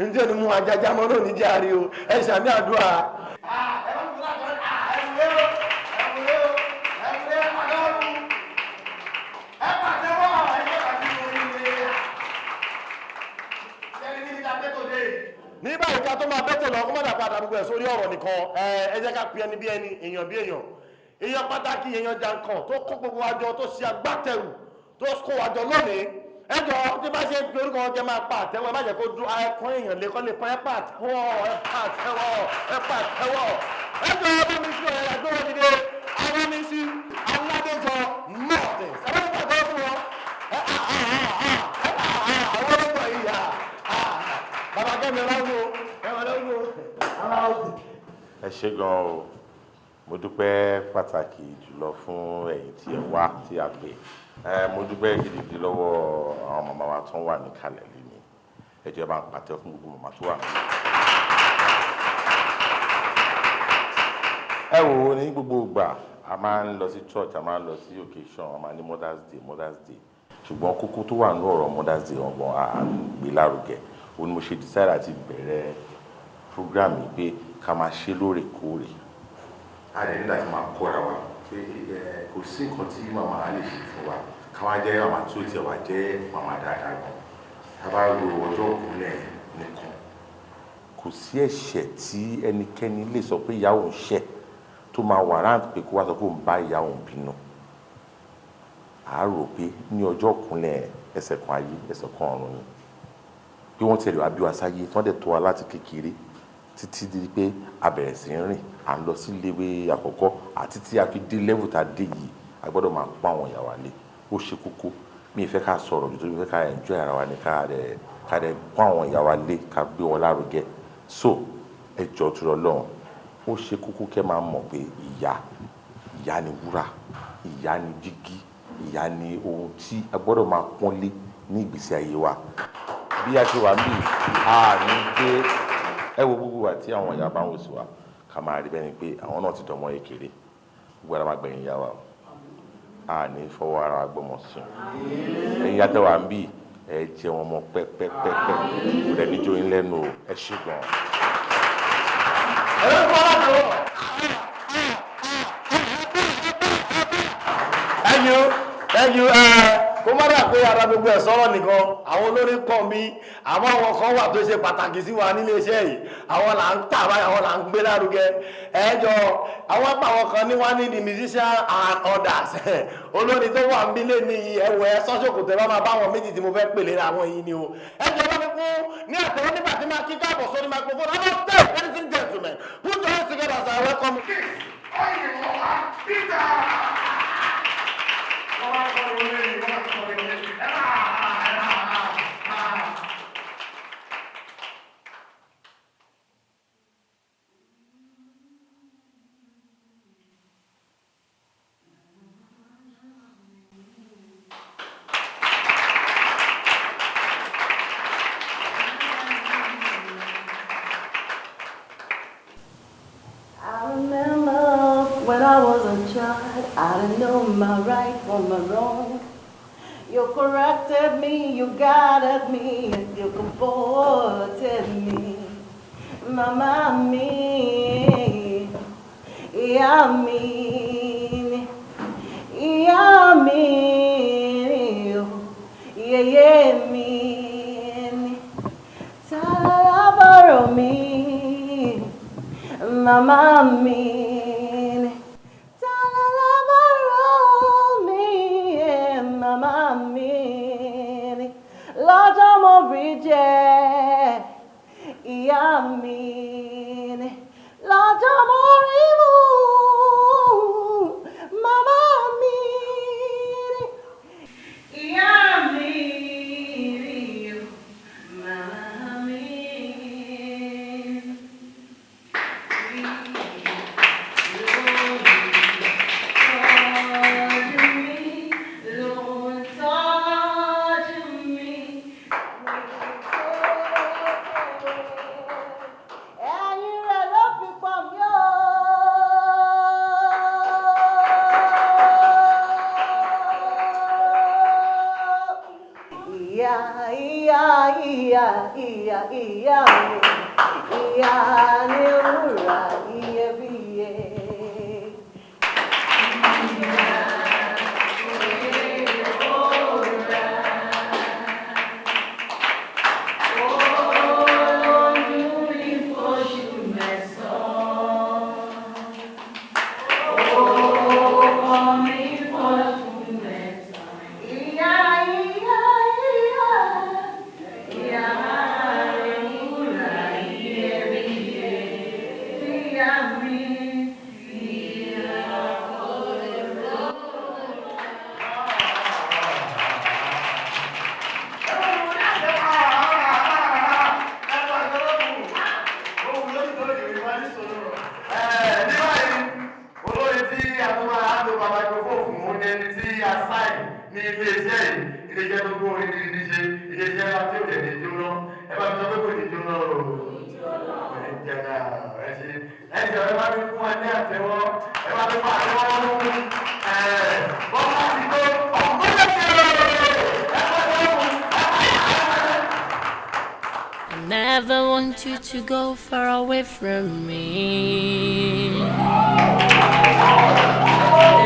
njẹ́ ni mú ajájá mọ́ náà ní járe o ẹ ṣàmì àdúrà. ní báyìí ká tó máa bẹ́tẹ̀ lọ kó má dà padà gbogbo ẹ̀ sórí ọ̀rọ̀ nìkan ẹ jẹ́ ká pe ẹni bí ẹni èèyàn bí èèyàn èèyàn pàtàkì èèyàn jàǹkàn tó kó gbogbo àjọ tó ṣe agbátẹrù tó kó àjọ lónìí ẹjọ tí bá ṣe pé orúkọ ọjọ́ máa pa àtẹ́wọ́ ẹ má jẹ́ kó dún ẹkún èèyàn lè kọ́ lè pa ẹ pa àtẹ́wọ́ ẹjọ ọba mi sí ọ̀rẹ́ ẹgbẹ́ wọn dìde àwọn mi sí aládéjọ mọ́ọ̀tì ẹgbẹ́ wọn gbàgbọ́ fún wọn àwọn ọlọ́pàá yìí yà bàbá kẹ́mi lọ́wọ́ ẹ ṣé gan o mo dúpẹ́ pàtàkì jùlọ fún ẹ̀yin tí ẹ wá tí a pè mo dúpẹ́ gidigidi lọ́wọ́ àwọn màmá wa tó ń wà níkàlẹ̀ lẹ́ni ẹ jẹ́ bá ń pàtẹ́ fún gbogbo màmá tó wà nílẹ̀. ẹ wò ó ní gbogbo ìgbà a máa ń lọ sí church a máa ń lọ sí occasion a máa ní Mother's Day ṣùgbọ́n kókó tó wà ní ọ̀rọ̀ Mother's Day ọ̀gbọ̀n à ń gbé lárugẹ òun ni mo ṣe decide àti bẹ̀rẹ̀ program yìí pé ká máa ṣe lóòrèkóòrè a lè nígbà tí máa kọ́ra wa pé kò sí nǹkan tí màmá á lè ṣe fún wa káwá jẹ́ màmá tí ó tiẹ̀ wá jẹ́ màmá dáadáa gan ká bá lo ọjọ́ òkúnlẹ̀ nìkan kò sí ẹ̀ṣẹ̀ tí ẹnikẹ́ni lè sọ pé ìyá òun ṣẹ̀ tó máa warrant pé kó wá sọ pé òun bá ìyá òun bínú à á rò pé ní ọjọ́ òkúnlẹ̀ ẹsẹ̀ kan ayé ẹsẹ̀ kan ọ̀run ni bí wọ́n tẹ̀lé wá bí wá sáyé tí wọ́n dẹ̀ tó wa láti kékeré títí di pé a bẹ̀rẹ̀ sí rìn à ń lọ sí iléèwé àkọ́kọ́ àti tí a fi dé level tá a dé yìí a gbọ́dọ̀ máa pọ́n àwọn ìyá wa lé ó ṣe kókó mi ì fẹ́ ká sọ̀rọ̀ nítorí fẹ́ ká enjoy ara wa ní ká dẹ̀ pọ́n àwọn ìyá wa lé ká gbé wọn lárugẹ so ẹ jọ̀ọ́ tó lọ́rùn ó ṣe kókó kẹ́ máa mọ̀ pé ìyá ni wúrà ìyá ni jígí ìyá ni ohun tí a gbọ́dọ̀ máa pọ́n lé ní ìgbésí ayé wa bí a ṣe wà níbi àní pé ẹ wo gbogbo wa tí àwọn ìyá bá ń wò sí wa ká máa rí bẹ́ẹ̀ ni pé àwọn náà ti dọmọ kékeré gbogbo ara máa gbẹ̀yìn ìyá wa o a ní fọwọ́ ara gbọmọ sùn ẹ̀yin yàtọ̀ wà ń bì ẹ jẹ wọn mọ pẹ́pẹ́pẹ́pẹ́ kò dẹ̀ níjó yín lẹ́nu o ẹ ṣe gan. Thank you. Kó má dà pé ara gbogbo ẹ̀ sọ̀rọ̀ nìkan àwọn olórin pọ̀ mí àmọ́ àwọn kan wà tó ṣe pàtàkì sí wa nílé iṣẹ́ yìí àwọn là ń tà báyìí àwọn là ń gbé lárugẹ ẹjọ́ àwọn apá àwọn kan ní wá ní the musician and others olórin tó wà ń bí lé ní ẹwọ ẹ sọ́sọ́kù tẹ bá máa bá àwọn méjì tí mo fẹ́ pèlè àwọn yìí ni o ẹjọ́ bá mi fún ní àtẹ̀wọ́ nígbà tí máa kí káàbọ̀ sórí microphone I'm on stage ladies and gentlemen put your hands together as I welcome you. When I was a child, I didn't know my right from my wrong. You corrected me, you guided me, and you comforted me. Mama me, yummy, yeah, me, talabaro me, mama me. Lọ́jọ́ mo rí jẹ ìyá mi ni lọ́jọ́ mo rí mú màmá mi ni ìyá mi ni màmá mi ìyá ni wúrà iyebíye. Never want you to go far away from me.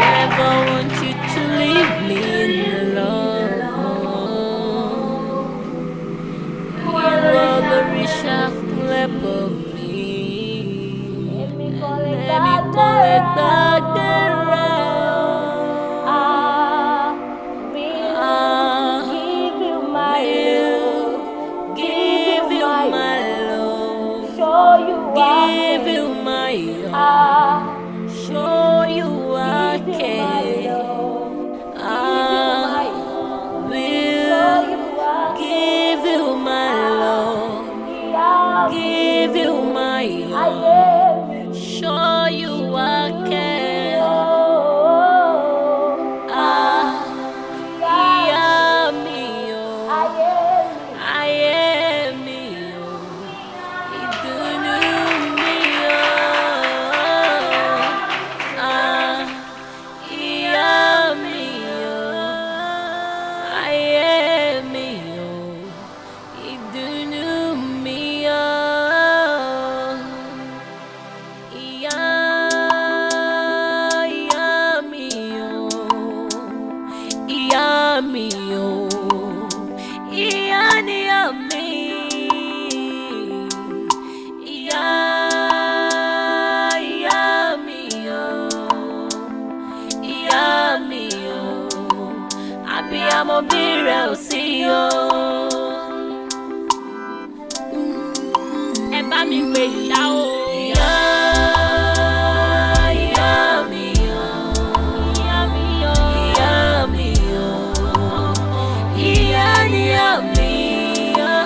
Never want you to leave me alone. You are the reshuffle of me. Let me call it back there. Give you my love. Give you my love. Show you give you my show you I care. I will give you my love. Give you my show you I care. o. Ẹ bá mi pè ìyá o. Ìyá mi o. Ìyá mi o. Ìyá mi o. Ìyá ni ìyá mi o.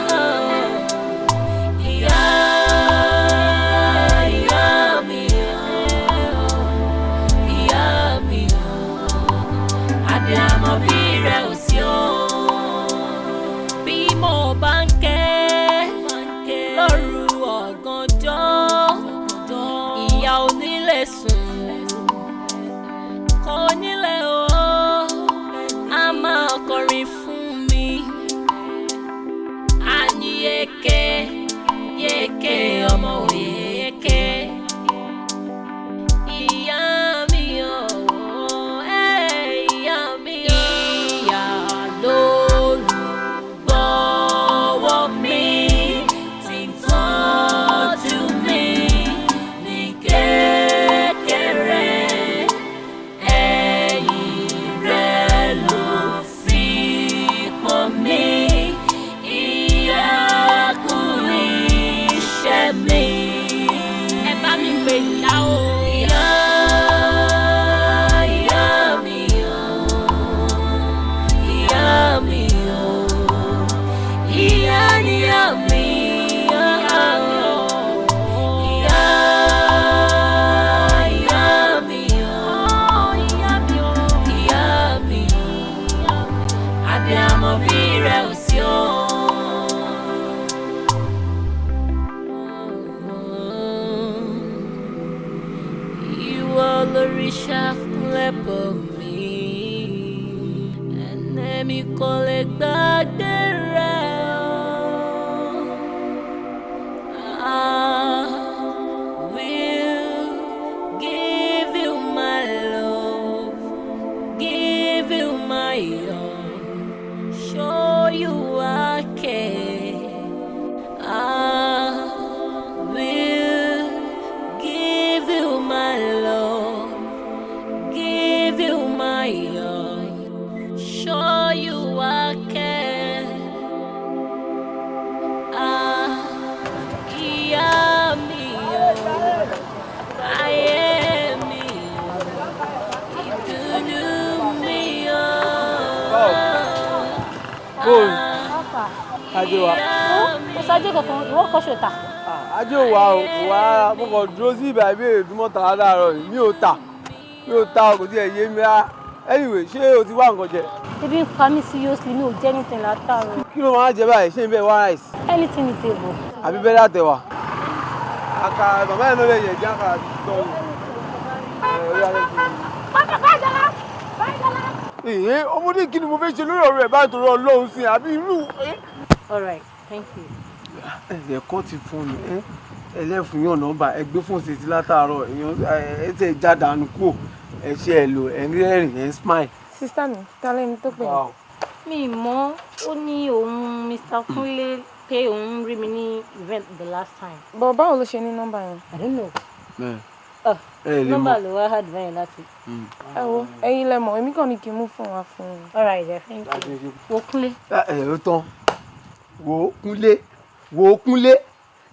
Ìyá mi o. Ìyá mi o. Abiyamọ bí rẹ̀ ò sí o. Bí mo bá ń ké lóru ọ̀gànjọ́, ìyá onílé sùn kò nílé o, a máa kọrin fún mi. A ní yéké yéké ọmọ òye yéké. Ìyá mi o, ìyá mi o. Ìyá lólùgbọ́wọ́ mi tí ń tọ́jú mi ní kékeré. Ẹ̀yìn rẹ̀ ló fi pọ́n mi. Ìyá kú iṣẹ́ mi. Ẹ bá mi pè ìyá o. Ìyá mi o. Ìyá mi o. Ìyá ni ìyá mi o. Ìyá mi o. Ìyá mi o. Ìyá mi o. Abiyamọ bí rẹ̀ ò sí o. Ìwọ lóríṣà lẹ́bọ̀ mi, ẹnẹ́mi kò lè gbàgbé rẹ̀ o. I will give you my love, give you my all, show you I care. I will give you my love, give you my all, show you I care. Ìyá mi o, ayé mi o, ìdùnnú mi o. Bóòlù, ajé wa. Kò sáájú kankan, ìwọ kọ́ ṣòtà. Ajé ò wá o, kò wá rárá. Mo kàn dúró sí ìbà ìbéèrè ìdúmọ̀tà láàárọ̀ yìí. Mi ò tà o, kò tiẹ̀ yé mi rárá. Anyway, ṣé o ti wá nǹkan jẹ? Ebi ń pa mí seriously, mi ò jẹ́ anything látàárọ̀. Kí ló máa ń jẹ báyìí? Ṣé ibẹ̀ wá rice? Anything is table. Àbí bẹ́rẹ̀ àtẹ̀wà? Àkàrà màmá ẹ̀ ló lè yẹ̀ jẹ́ àkàrà tó tọ́ ni. Ọmọdé kí ni mo fẹ́ ṣe lórí ọ̀rọ̀ ẹ̀ báyìí torí Ọlọ́run sí àbí irú. All right, thank you. Ẹ̀kọ́ ti fún mi ẹlẹ́fun yàn nọ́mbà ẹgbẹ́ fún ṣètì látàárọ̀ èèyàn ẹ̀ṣẹ̀ jádàánú kúrò ẹ̀ṣẹ̀ ẹ̀ lò ẹ̀ ń rẹ́rìn ẹ̀ ń smile. Sísá mi, ta lẹ́ni tó pè é? Mi mọ̀, ó ní òun Mr. Kunle pé òun rí mi ní event the last time. Bọ̀ báwo ló ṣe ní nọ́mbà yẹn? I don't know. Nọ́mbà ló wá hard báyìí láti. Ẹ wo, ẹ̀yin lẹ mọ̀, èmi kàn ní kí n mú fún wa fún un. All right, thank you. Wo Kunle. Ó tán. Wo Kunle.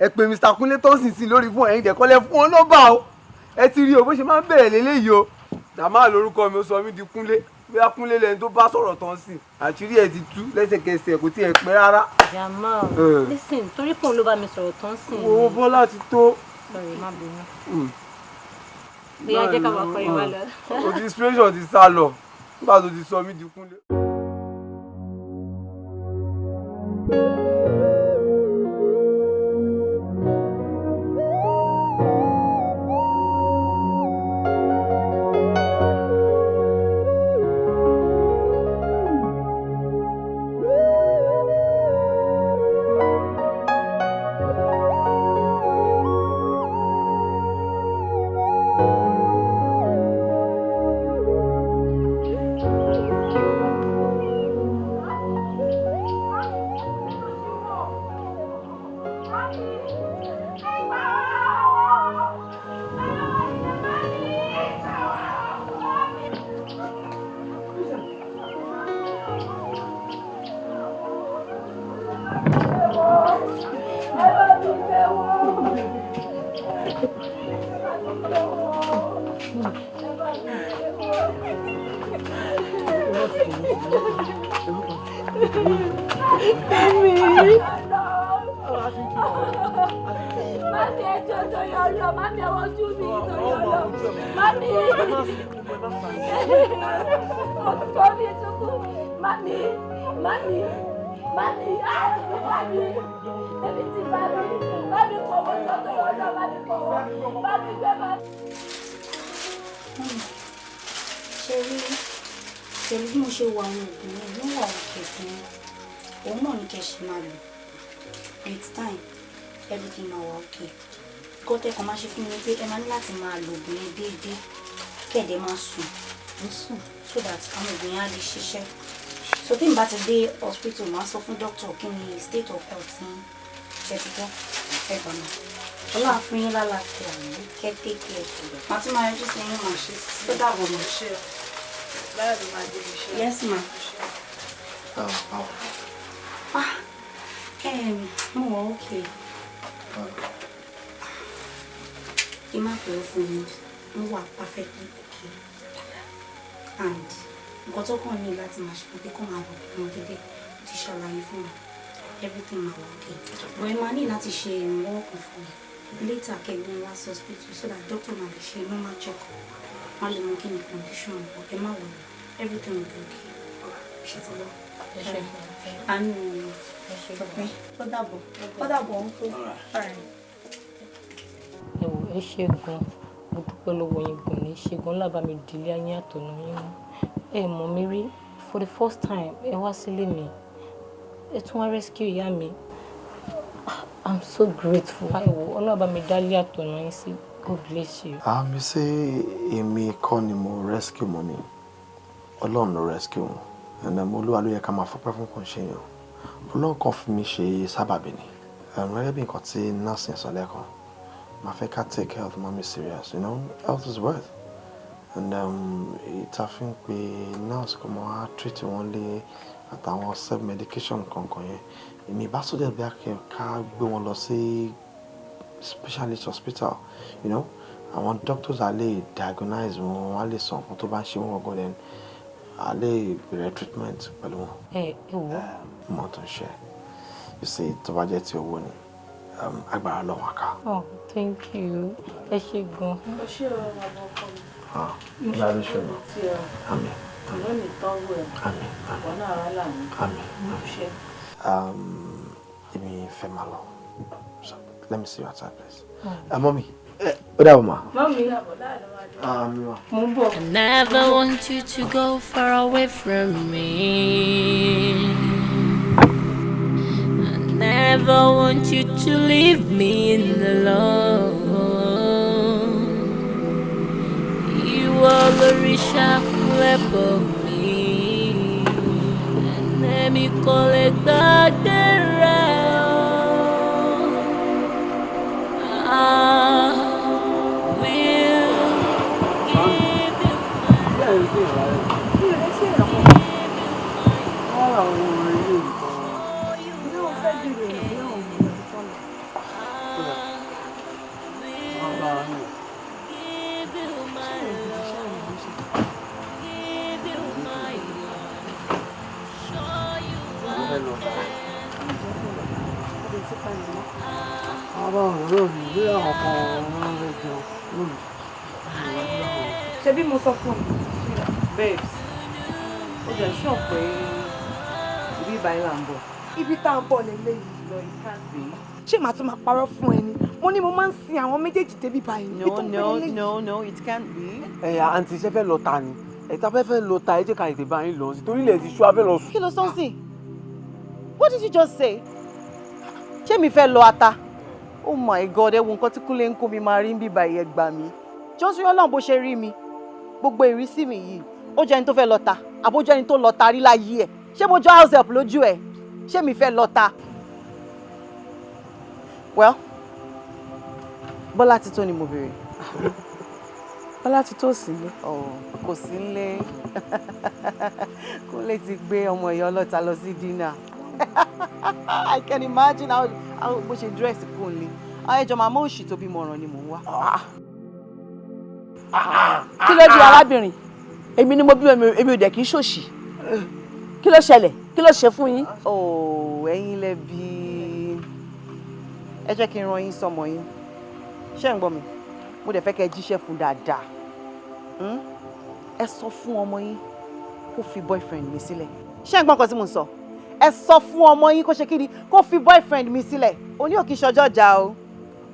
Ẹ pè Mr. Kunle tó sì sí lórí fún ẹ̀yin dẹ̀kọ́lẹ̀ fún wọn nọ́mbà o. Ẹ ti rí o bó ṣe máa ń bẹ̀rẹ̀ lélẹ́yìí o. Dàmá lórúkọ mi ó sọ mí di Kunle. Bóyá Kunle lẹni tó bá sọ̀rọ̀ tán sí. Àṣírí ẹ̀ ti tú lẹ́sẹ̀kẹsẹ̀ kò tiẹ̀ pẹ́ rárá. Jamal, listen, torí pòun ló bá mi sọ̀rọ̀ tán sí. Owó Bọ́lá ti tó. Sorry, má bínú. Bóyá jẹ́ ká wà kọ́ ìwà lọ. O ti inspiration ti sá lọ nígbà tó ti sọ mí di Kunle. tó yọ lọ mami ẹ wojú mi tó yọ lọ mami mo tó mi tukú mami mami mami ẹbí ti mami pọ̀wọ́ tó yọ lọ mami pọ̀wọ́ mami gbé mami. ṣe rí pẹ̀lú bí mo ṣe wọ àwọn òògùn yẹn ló wà òkè fún òun náà ní kẹ̀sì máa lò with time everything máa wà òkè gọ́tẹ́ kan máa ṣe fún mi pé ẹ máa ní láti máa lo òògùn yẹn déédéé kẹ̀dẹ̀ máa sùn so that àwọn òògùn yẹn á lè ṣiṣẹ́ so tí n bá ti dé hospital máa sọ fún doctor kí ni state of health ní ṣẹ́tìgbọ́ ẹ̀gbọ́n náà ọlọ́run fún yín lálàáfíà kẹ́tẹ́kẹ́ màá tún máa yọjú sí yín màá ṣe tó dàbọ̀ mọ́ ṣe báyọ̀ máa dé iṣẹ́. Yes ma. Mo wà okay. Kí má pè é fún mi, mo wà perfectly okay. And nǹkan tó kàn ní láti máa ṣe pé kó máa bọ̀ ọmọ dédé ti ṣàlàyé fún mi. Everything máa wà okay. But ẹ máa ní láti ṣe ìrànwọ́ kan fún mi. Later kẹ́gbọ́n wá sí hospital so that doctor máa lè ṣe normal check up. Wọ́n lè mọ kí ni condition ẹ má wọ̀ everything will be okay. Ṣé ti lọ? Àánú ọ̀pẹ́ ó dàbọ̀ ń kó. Ẹ wò ẹ ṣe gan mo dúpẹ́ lọ́wọ́ yín gan ní ṣe gan lábàá mi délé ayé àtọ̀nà yín mú ẹ mọ̀ mi rí for the first time ẹ wá sílé mi ẹ tún wá rescue ìyá mi I'm so grateful. Ẹ wò ọlọ́ba mi dálé àtọ̀nà yín sí God bless you. Mi ṣe èmi kọ́ ni mo rescue mọ́ mi Ọlọ́run ló rescue wọn ẹ̀nà mo Olúwa ló yẹ ká máa fọpẹ́ fún kan ṣe yàn Ọlọ́run kan fún mi ṣe sábàbí ni gẹ́gẹ́ bí nǹkan tí nurse yẹn sọ lẹ́ẹ̀kan máa fẹ́ ká take health mommy serious you know health is wealth and ìta fi ń pe nurse kò mọ á treat wọn lé àtàwọn self medication kankan yẹn èmi bá sọ́jà bí ká gbé wọn lọ sí specialist hospital you know àwọn doctors á lè diagnose wọn á lè sọ nǹkan tó bá ń ṣe wọn gan then á lè bẹ̀rẹ̀ treatment pẹ̀lú wọn. Ẹ wo. Mo tó ń ṣe you see tó bá jẹ́ ti owó ni agbára lọ́wọ́ ká. Oh thank you ẹ ṣe gan. Ó ṣe ọ̀rọ̀ àwọn ọkọ mi. Ìgbà ló ṣe lọ. Àmín. Ìlú mi tọ́wọ́ ẹ̀. Àmín. Àwọn náà rà láàmú. Àmín. Ṣe. Èmi fẹ́ máa lọ. So let me see you outside please. Mommy. Ó dàbọ̀ ma. Mommy. I never want you to go far away from me. I never want you to leave me in the alone. You are the reshuffle of me. And let me call it the Ṣebí mo sọ fún mi. Babes, ó jẹ́ sọ pé ibi ìbáyìí là ń bọ̀. Ibi tá à ń bọ̀ lélẹ́yìí lọ ìkàgbé. Ṣé màá tún máa parọ́ fún ẹni? Mo ní mo máa ń sin àwọn méjèèjì débi báyìí. No, it can't be. Àǹtí iṣẹ́ fẹ́ lọ ta ni. Ẹ̀ta fẹ́ lọ ta ẹ jẹ́ ká ètè bá yín lọ sí torí ilẹ̀ ti ṣú afẹ́ lọ sùn. Kí ló sọ sí? What did you just say? Ṣé mi fẹ́ lọ ata? Oh my God, ẹ wo nǹkan tí Kúnlé ń kó mi máa rí ń bíbá ìyẹn gbà mí. Jọ́sí Ọlọ́run bó ṣe rí mi. Gbogbo ìrísí mi yìí, ó jẹ́ ẹni tó fẹ́ lọ ta, àbó jẹ́ ẹni tó lọ ta rí láyé ẹ̀. Ṣé mo jọ house help lójú ẹ̀? Ṣé mi fẹ́ lọ ta? Well, Bọ́lá ti tó ni mo béèrè. Bọ́lá ti tó sílé. Kò sí nílé. Kúnlé ti gbé ọmọ ìyá ọlọ́ta lọ sí dinner. I can imagine how bó ṣe dress Kúnlé. Àwọn ẹjọ́ màmá òṣì tó bímọ ọ̀ràn ni mò ń wá. Kí ló di arábìnrin? Èmi ni mo bí èmi ò dẹ̀ kí n ṣòṣì. Kí ló ṣẹlẹ̀? Kí ló ṣe fún yín? Ẹ̀yin lẹ bí. Ẹ jẹ́ kí n rán yín sọ́mọ yín. Ṣé ń gbọ́ mi? Mo dẹ̀ fẹ́ kẹ́ jíṣẹ́ fún dáadáa. Ẹ sọ fún ọmọ yín kó fi boyfriend mi sílẹ̀. Ṣé ń gbọ́ nǹkan tí mo sọ? Ẹ sọ fún ọmọ yín kó ṣe kí ni kó fi boyfriend mi sílẹ̀. Òní ò kí ń ṣọjọ́ jà o.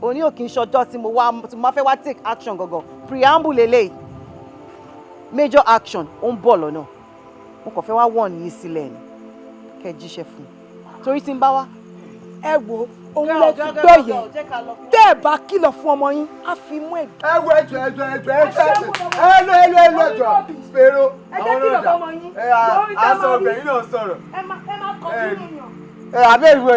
Òní ò kí ń ṣọjọ́ tí mo máa fẹ́ wá take action gangan. Preamble lélẹ́yìí. Major action ó ń bọ̀ lọ́nà. Mo kàn fẹ́ wá wọ̀n yín sílẹ̀ ni. Kẹ́ jíṣẹ́ fún. Torí tí ń bá wá. Ẹ wo òun lè ti gbọ́ yẹn. Tẹ́ ẹ bá kìlọ̀ fún ọmọ yín, á fi mú ẹ̀. Ẹ wo ẹjọ spero. Ẹ jẹ́ kìlọ̀ fún ọmọ yín. Aṣọ ọbẹ̀yìn náà sọ̀rọ̀. Ẹ máa kọ́ sínú yàn. Abẹ́ ìwé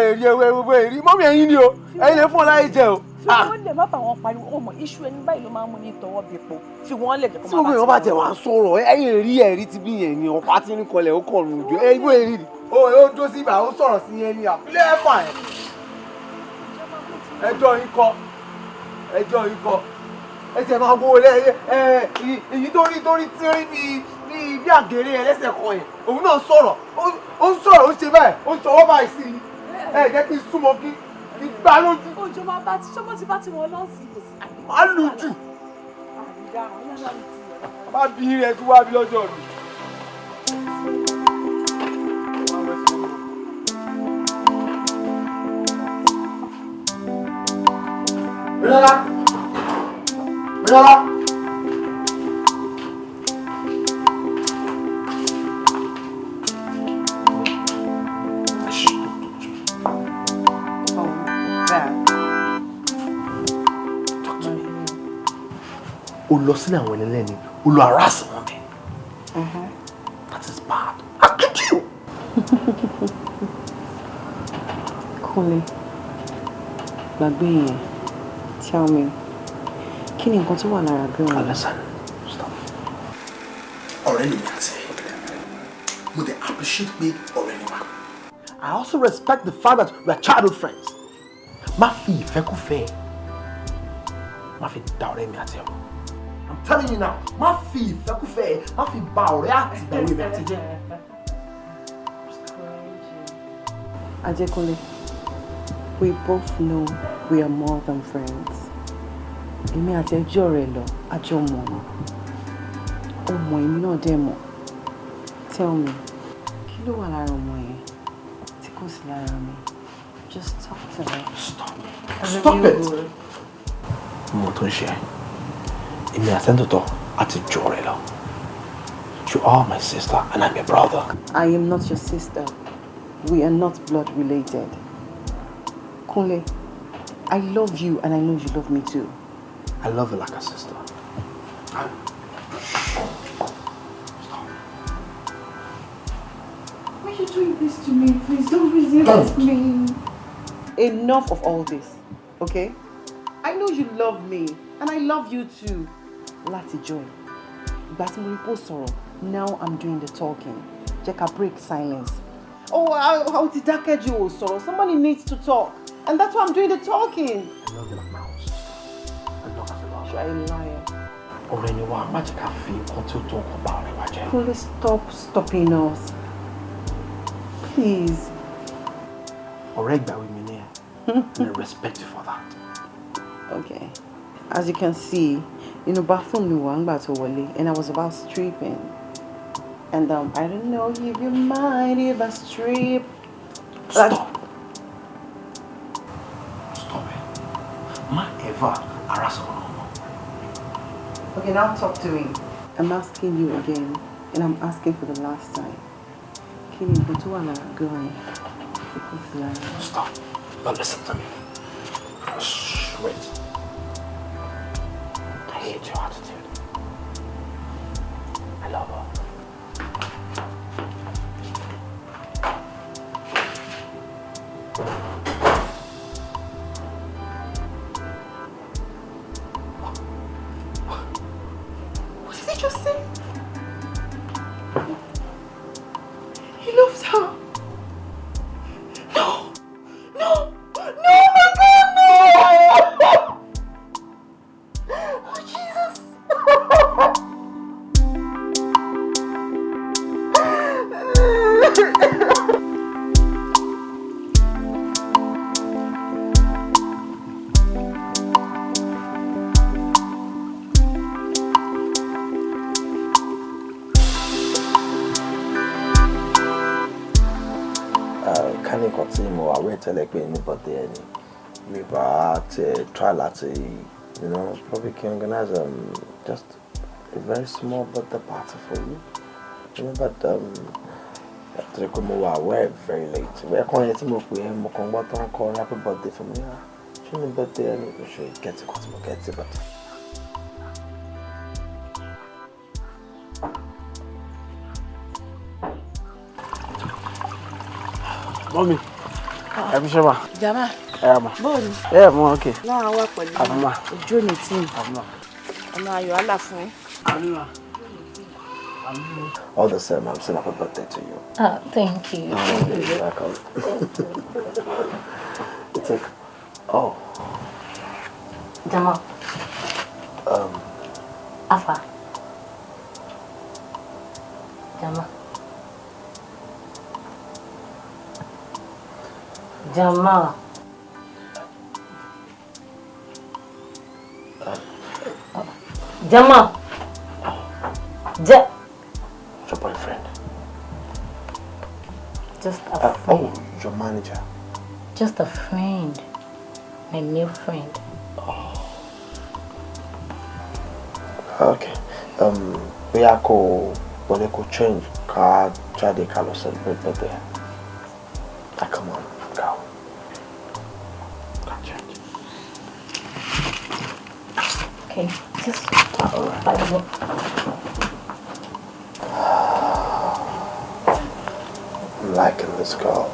èrí mọ́mí ẹ̀yìn ni o, ẹ̀yin lè fún ọ láyé jẹ o. Fi wọ́n lè má bà wọ́n pariwo ọmọ iṣu ẹni báyìí ló máa ń mú ní tọwọ́ bí epo. Fi wọ́n lè jẹ́ kó tí gbogbo èèyàn bá tẹ̀ wá sọ̀rọ̀ ẹ̀yin rí ẹ̀rí ti bí yẹn ni ọ̀pá tí ń kọlẹ̀ ó kọ̀ lójú ìwé èrí rí. Ó dó sí ibà ó sọ̀rọ̀ sí yẹn ní àpilẹ̀ ẹ̀fà ẹ̀. ẹjọ́ yín kọ́ ẹ tẹ̀ máa gbowó lẹ́ èyí tó rí tí ó rí bí àgèrè ẹlẹ́sẹ̀ kan yẹn òun náà sọ̀rọ̀ ó ń sọ̀rọ̀ ó ṣe báyìí ó ń tọwọ́ báyìí sí i ẹ jẹ́ kí n súnmọ́ kí gbá lójú. Òjò máa bá ti ṣọ́mọ́ ti bá ti wọn lọ́sì kò sí. Má lù jù. Má bí rẹ̀ tún wá bí lọ́jọ́ mi. Bíọ́lá. O lọ sílẹ̀ àwọn ẹlẹ́ni o lọ harass wọn bẹ́ẹ̀. That is bad. I told you. Kúnlé gbàgbé yẹn tell me kí ni nǹkan tó wà lára girl. Listen, stop. Ọ̀rẹ́ ni mi àti mo dey appreciate pé ọ̀rẹ́ ni wa. I also respect the fact that we are childhood friends. Má fi ìfẹ́kúfẹ́ má fi da ọ̀rẹ́ mi àti ẹ̀. I'm telling you now, má fi ìfẹ́kúfẹ́ má fi ba ọ̀rẹ́ àti ìgbàwé mi àti jẹ́. Adekunle, we both know we are more than friends. Èmi àti ẹjọ́ rẹ̀ lọ, àjọ mọ̀ ọ́n. Ọmọ èmi náà dẹ̀ mọ̀. Tell me, kí ló wà lára ọmọ yẹn tí kò sí lára mi? Just talk to me. Stop it! Mo tó ń ṣe èmi àti ẹ̀ńtọ̀tọ̀ àti jọ rẹ̀ lọ. You are my sister and I'm your brother. I am not your sister. We are not blood related. Kunle, I love you and I know you love me too. I love you like a sister. Why are you doing this to me? Please don't resist me. Enough of all this, okay? I know you love me and I love you too. Láti joy. Ìgbà tí mo rí post sọ̀rọ̀, now I'm doing the talking. Jẹ́ ká break silence. Oh, how did that get you sọ̀rọ̀? Somebody needs to talk. And that's why I'm doing the talking. I love you like my own sister. I love you like You're a liar. ọ̀rẹ́ ni wa má jẹ́ ká fi nǹkan tí ó tó nǹkan bá ọ̀rẹ́ wa jẹ́. Please stop stopping us. Please. Ọ̀rẹ́ ìgbàwé mi ni ẹ. And I respect you for that. Okay. As you can see, in the bathroom we were ńgbà tó wọlé, and I was about stripping. And I don't know if you mind if I strip. Stop. Stop it. Má ever harass ọ̀rọ̀ ọmọ. Okay, now talk to me. I'm asking you again, and I'm asking for the last time. Can you go to another girl? Stop. But listen to me. Wait. I hate your attitude. I love her. What did he just say? He loves her. No! No! No, my God, no! Oh, Jesus! mo aware tẹ́lẹ̀ pé ní birthday ẹni mi bá try láti probably can organize just a very small birthday party for you. But after mo were aware very late. We kàn yẹn tí mo pè é mo kàn gbọ́ tán kọ happy birthday for me. Ṣé ní birthday ẹni kò ṣe get it mo get it but. Mommy, I'm sure. Jama. Ma. Bọ́ọ̀lù. Mo okay. Náà wá pẹ̀lú. Àmọ́. Ojú ni tí. Àmọ́. Ọ̀nà ayọ̀ àlà fún ẹ. All the same, I'm saying happy birthday to you. Thank you. You're welcome. It's like, Jama. Afa. Jama. Jama. Jama. Your boyfriend. Just a friend. Your manager. Just a friend. My new friend. Okay. We are when could change car Jade Carlo celebrate birthday. Come on, go. Can't change. Okay, just alright. I'm liking this girl.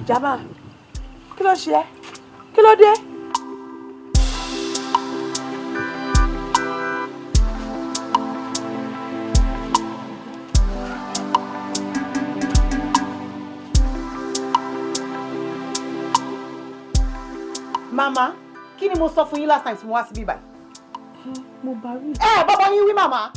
Jama, kí ló ṣe? Kí ló dé? Mama, kí ni mo sọ fún yín last time tí mo wá síbí báyìí? Mo bá rí. Bọ́mọ yín wí màmá.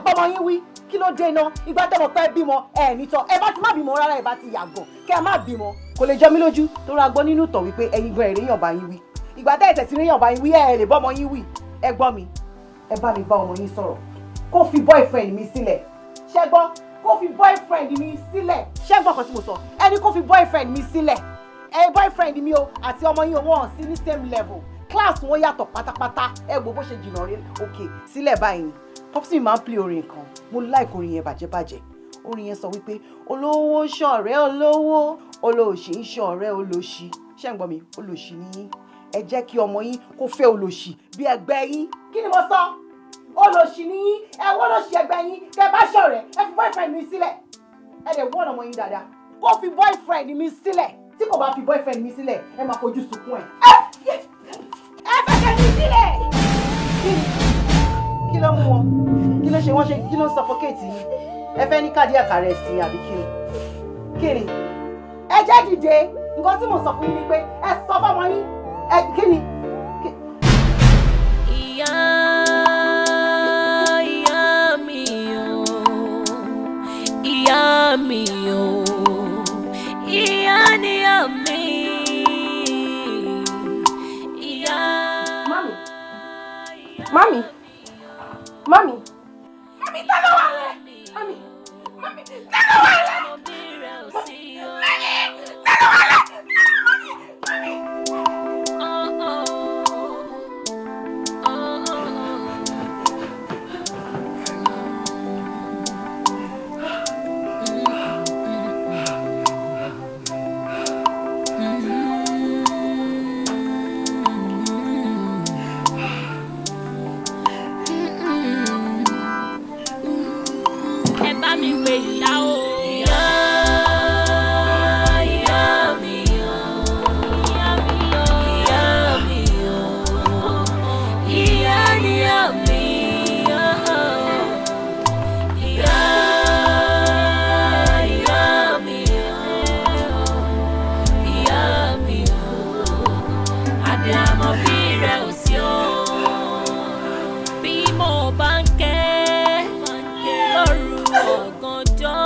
Bọ́mọ yín wí. Kí ló dé náà? Ìgbà tẹ́ mọ̀ pé bímọ nítọ́. Bá ti má bímọ rárá ẹ bá ti yàgàn. Kẹ́ ẹ má bímọ. Kò lè jọ mí lójú torí a gbọ́ nínú ìtàn wípé ẹ̀yin gan èrè yàn bá yín wí. Ìgbà tẹ́ ẹ̀tẹ̀ sí rí yàn bá yín wí lè bọ́mọ yín wí. Ẹ gbọ́ mi. Ẹ bá mi bá ọmọ yín sọ̀rọ̀. Kó fi boyfriend mi sílẹ̀. Ṣé gbọ́? Kó fi boyfriend mi sílẹ̀. Ṣé gbọ́ kan tí mo sọ? Ẹni kó fi boyfriend mi sílẹ̀. Boyfriend mi o àti ọmọ yín wọ́n sí ní same level. Class wọn yàtọ̀ pátápátá. Ẹ gbọ́ bó ṣe jìnnà rí òkè sílẹ̀ báyìí. Popsi mi máa ń play orin kan. Mo like orin yẹn bàjẹ́bàjẹ́. Orin yẹn sọ wípé olówó ṣọ̀rẹ́ olówó, olóòṣì ń ṣọ̀rẹ́ olóṣì. Ṣé ń gbọ́ mi? Olóṣì ni yín. Ẹ jẹ́ kí ọmọ yín kó fẹ́ olóṣì bí ẹgbẹ́ yín. Kí ni mo sọ? Olóṣì ni yín. Ẹ wọ́n lóṣì ẹgbẹ́ yín. Kẹ́ bá ṣọ̀rẹ́, ẹ fi boyfriend mi sílẹ̀. Ẹ dẹ̀ wọ́n ọmọ yín dáadáa. Kó fi boyfriend mi sílẹ̀. Tí kò bá fi boyfriend mi sílẹ̀, ẹ máa fojú sunkún ẹ̀. Ẹ fẹ́ kẹ́ mi sílẹ̀. Kí ló mú wọn? Kí ló ṣe wọ́n ṣe? Kí ló ń suffocate yín? Ẹ fẹ́ ní cardiac arrest ni àbí kí ni? Kí ni? Ẹ jẹ́ dìde. Nǹkan tí mo sọ fún yín ni pé ẹ sọ fọ́mọ yín. Kí ni? Ìyá mi o, ìyá mi o, ìyá ni ìyá mi. Ìyá. Mami. Mami, tẹ́lẹ̀ wà lẹ̀. Mami, tẹ́lẹ̀ wà lẹ̀. Tẹ́lẹ̀ wà lẹ̀. Mami. Mi pé ìyá o. Ìyá mi o. Ìyá mi o. Ìyá mi o. Ìyá ni ìyá mi. Ìyá mi o. Ìyá mi o. Àbíamọ bí rẹ̀ ò sí o. Bí mo bá ń ké lóru ọ̀gànjọ́,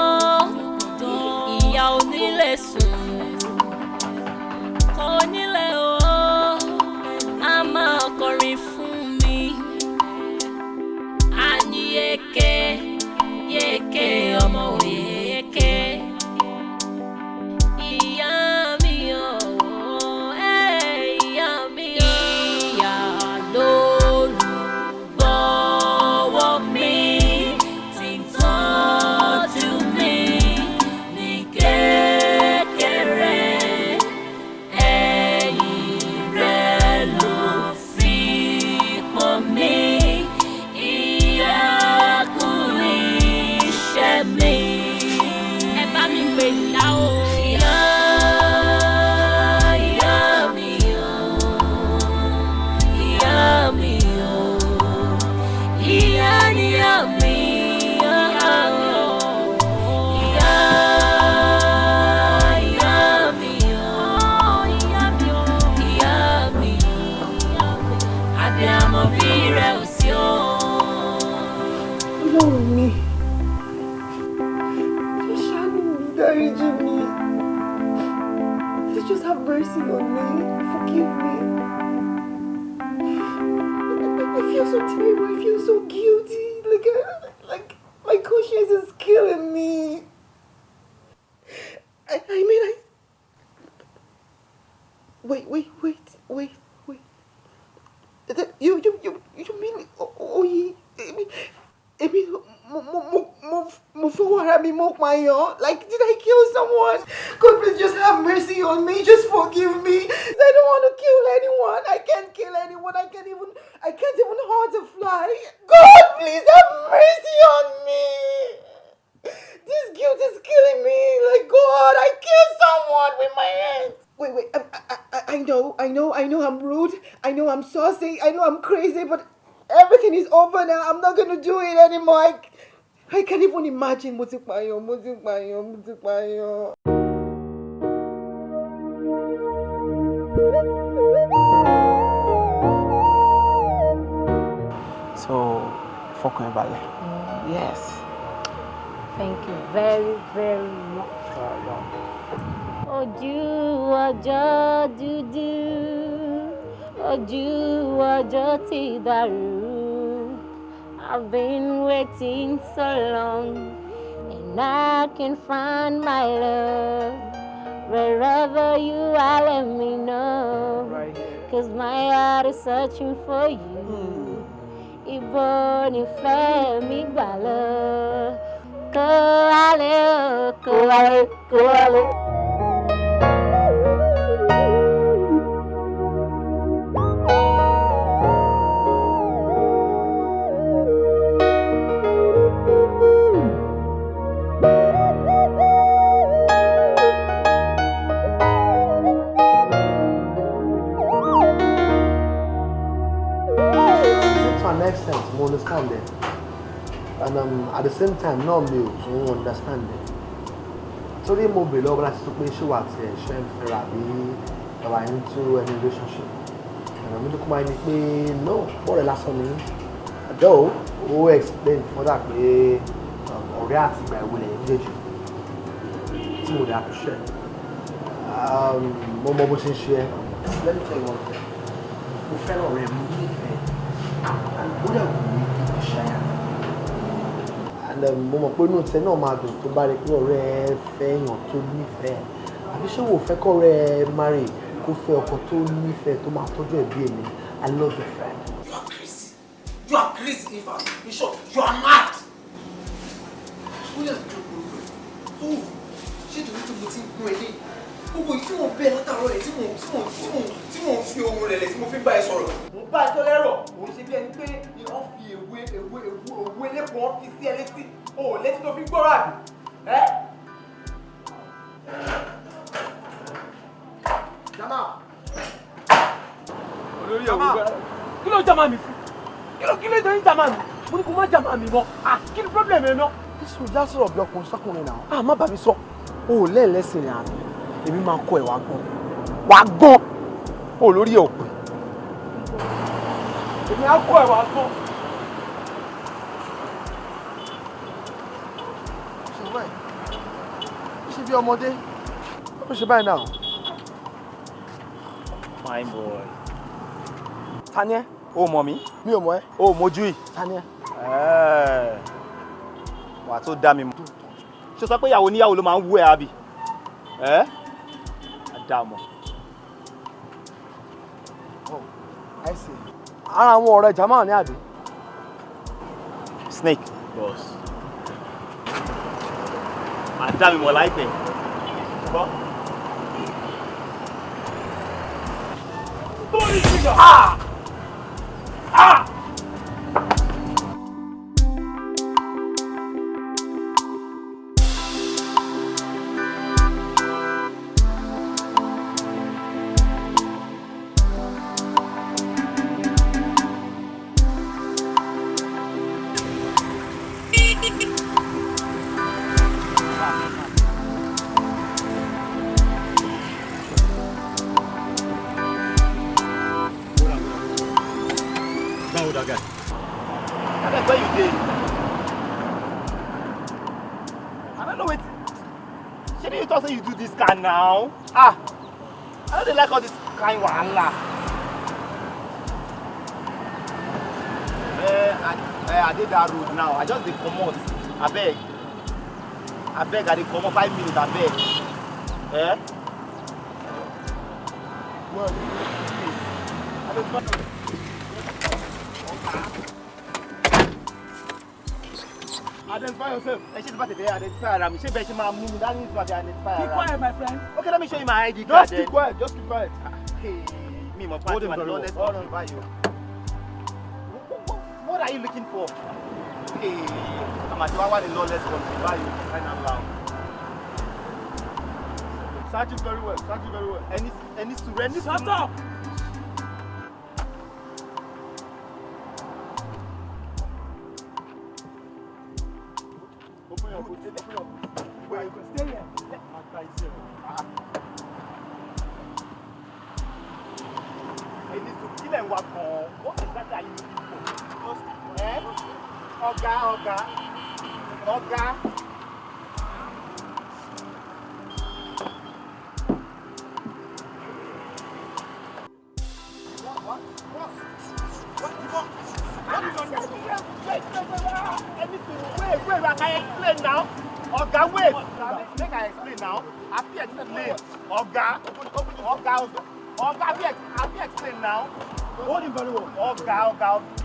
ìyá onílé sùn, onílé o, a máa kọrin fún mi. dáríjì mi. Please just have mercy on me. Forgive me. I feel so terrible. I feel so guilty. Like my conscience is killing me. I mean, Wait. You mean Oyi? I mean, mo fọwọ́ ara mi mọ́ pààyàn. Like, did I kill someone? God, please just have mercy on me. Just forgive me. I don't want to kill anyone. I can't kill anyone. I can't even hurt a fly. God, please have mercy on me. This guilt is killing me. Like, God, I killed someone with my hands. Wait. I know I'm rude. I know I'm saucy. I know I'm crazy, but everything is over now. I'm not going to do it anymore. I can't even imagine mo ti pààyàn. So, fọkàn ẹ balẹ̀. Yes. Thank you very, very much. Ojú ọjọ́ dúdú, ojú ọjọ́ ti dàrú. I've been waiting so long, and I can find my love. Wherever you are, let me know. Cause my heart is searching for you. Ibo ni fẹ́ mi gbà lọ. Kó wálé o, kó wálé. Next sense, I understand it, and at the same time, no me to understand it. So the mobile love that's to play show at shame therapy, or into any relationship. And I'm look my no, more the last one. Though, who explain for that way, or reacting by will engage you. Some would appreciate. More motion share. Let me tell you one thing. We fell already. And mo mọ̀ pé inú tẹ náà máa dùn tó bá rí pé ọ̀rẹ́ ẹ fẹ́ èèyàn tó nífẹ̀ẹ́ àbí ṣé wò fẹ́ kọ́ ọ̀rẹ́ ẹ marry kó fẹ́ ọkọ tó nífẹ̀ẹ́ tó máa tọ́jú ẹbí èmi. I love your friend. You are crazy, Ifa. In short, you are mad. Ṣé torí tó mo ti ń gún ẹ lé? Gbogbo ìtí mo bẹ́ẹ̀ látàárọ̀ rẹ̀ tí mo fi ohun rẹ̀ lẹ̀ tí mo fi bá ẹ sọ̀rọ̀. Mo bá ẹ tó lẹ́rọ̀, mo ń ṣe bí ẹni pé wọ́n fi òwe elépo wọn fi sí ẹ létí. O ò létí tó fi gbọ́rọ̀ àbí? Jama. Olórí Yorùbá. Kí ló jama mi fún? Kí ló jẹ́ jama mi? Mo ní kó má jama mi mọ́. Kí ni problem ẹ náà? Bísí já sọ̀rọ̀ bí ọkùnrin sọ́kùnrin náà. Má bà mí sọ. O ò lẹ́ẹ̀lẹ́sìn rẹ̀ àná. Èmi máa kọ́ ẹ̀ wá gbọ́n. O lórí ẹ̀ òpin. Èmi á kọ́ ẹ̀ wá gbọ́n. Ṣé bí ọmọdé? Ó ṣe báyìí náà. Fine boy. Ta ni ẹ́? O mọ̀ mí? Mi ò mọ̀ ẹ́. O mojú yìí? Ta ni ẹ́? Wà tó dá mi mọ̀. Ṣé o sọ pé ìyàwó níyàwó ló máa ń wú ẹ àbí? Àdàmọ̀. I see. Ara àwọn ọ̀rẹ́ Jamal ní àbí? Snake. Boss. Àdàmọ̀ láìpẹ́. Gbọ́. Shouldn't you talk say you do this kind now? Ah, I don't like all this kind wahala. I did that road now. I just dey comot. Abeg, I dey comot 5 minutes. Abeg. Well, identify yourself. Keep quiet, my friend. Okay, let me show you my ID Just card. keep quiet. Just keep quiet. Hey, me, my party, my lawless country value. What are you looking for? Hey, I'm at the lawless country value. Right now, loud. Search it very well. Search it very well. Any surrender? Shut up! Open your boot. Open your boot. Where you can stay here. What exactly are you looking for? Oga. Wait, I can explain now. Oga, wait. Make I explain now. I feel explain. Oga, I feel explain now. Hold him very well. Oga.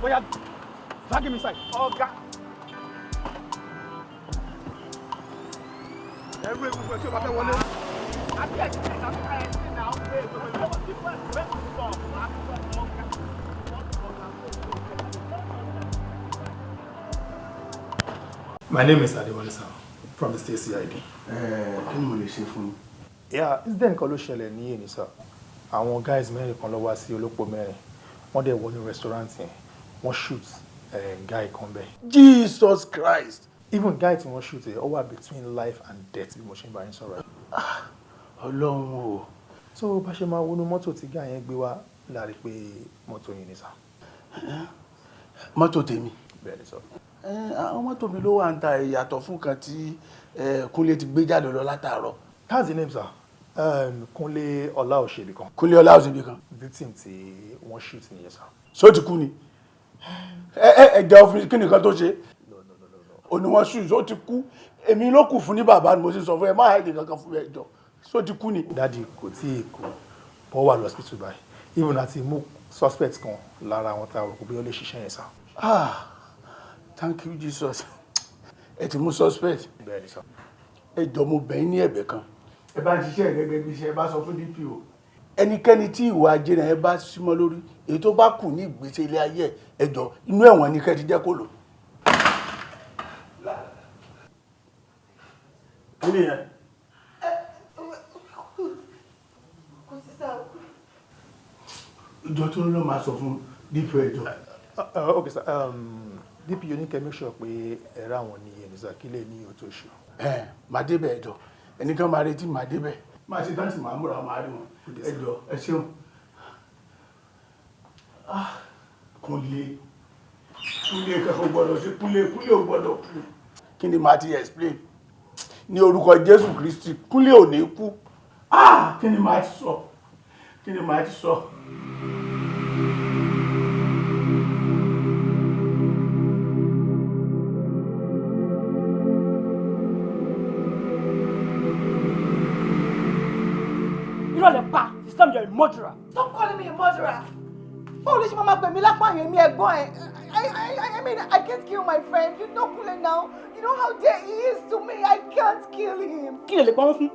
Oh, yeah. Drag him inside. Oga. Every week, you better want to. I feel explain now. Wait. My name is Damola from the state CID. Kí ni mo lè ṣe fún yín? Yeah, incident kan ló ṣẹlẹ̀ ní èní sir. Àwọn guys mẹ́rin kan lọ wá sí olópò mẹ́rin. Wọ́n dẹ̀ wọ ní restaurant yẹn. Wọ́n shoot guy kan bẹ́ẹ̀. Jesus Christ! Even guy tí wọ́n shoot yẹn, ó wà between life and death bí mo ṣe ń bá yín sọ̀rọ̀. Ọlọ́run o. So bá ṣe máa wọnú mọ́tò tí guy yẹn gbé wá láàrin pé mọ́tò yìí ni sir. Mọ́tò tèmi. Bẹ́ẹ̀ ni sir. Àwọn mọ́tò mi ló wà ń ta ìyàtọ̀ fún kan tí Kúnlé ti gbé jáde lọ látàárọ̀. That's the name sir. Kúnlé Ọláòṣèbìkan. Kúnlé Ọláòṣèbìkan. Victim tí wọ́n shoot nìyẹn sir. Ṣó ti kú ni? Ẹ̀jẹ̀ òfin kí nìkan tó ṣe? Ó ní wọ́n shoot, ó ti kú. Èmi ló kù fún ní bàbá ni mo sì sọ fún ẹ, má hàìdì kankan fún ẹjọ́. Ṣó ti kú ni? Daddy kò tí ì kú. Bọ́ wà lọ́sítítù báyìí. Even àti mú suspect kan lára àwọn tá a rò pé ó lè ṣiṣẹ́ yẹn sir. Thank you Jesus. Ẹ ti mú suspect. Bẹ́ẹ̀ ni sir. Ẹ jọ̀ọ́ mo bẹ̀ yín ní ẹ̀bẹ̀ kan. Ẹ bá ń ṣiṣẹ́ gẹ́gẹ́ bí iṣẹ́ ẹ bá sọ fún DPO. Ẹnikẹ́ni tí ìwà ajé náà ẹ bá símọ́ lórí, èyí tó bá kù ní ìgbésẹ̀ ilé ayé ẹ jọ̀ọ́ inú ẹ̀wọ̀n ni kẹ́ ti jẹ́ kó lò. Kí ni yẹn? Ìjọ tó ń lọ máa sọ fún DPO ẹjọ́. Okay sir. DPO ní kẹ́ make sure pé ẹ̀rọ àwọn ní ẹni sir kí lè ní òtò ṣù. Màá débẹ̀ ẹjọ́. Ẹnìkan máa retí màá débẹ̀. Máa ṣe dáǹtì màá múra màá rí wọn. Ẹjọ́ ẹ ṣeun. Kúnlé kankan gbọ́dọ̀ ṣe Kúnlé ò gbọ́dọ̀ kú. Kí ni màá ti explain? Ní orúkọ Jésù Kristi Kúnlé ò ní kú. Kí ni màá ti sọ? System, you're a murderer. Stop calling me a murderer. Báwo ló ṣe máa gbẹ̀mí lápá yẹn mi ẹ̀gbọ́n ẹ̀? I mean, I can't kill my friend. You know Kule now. You know how dear he is to me. I can't kill him. Kí lè lè pamọ́ fún?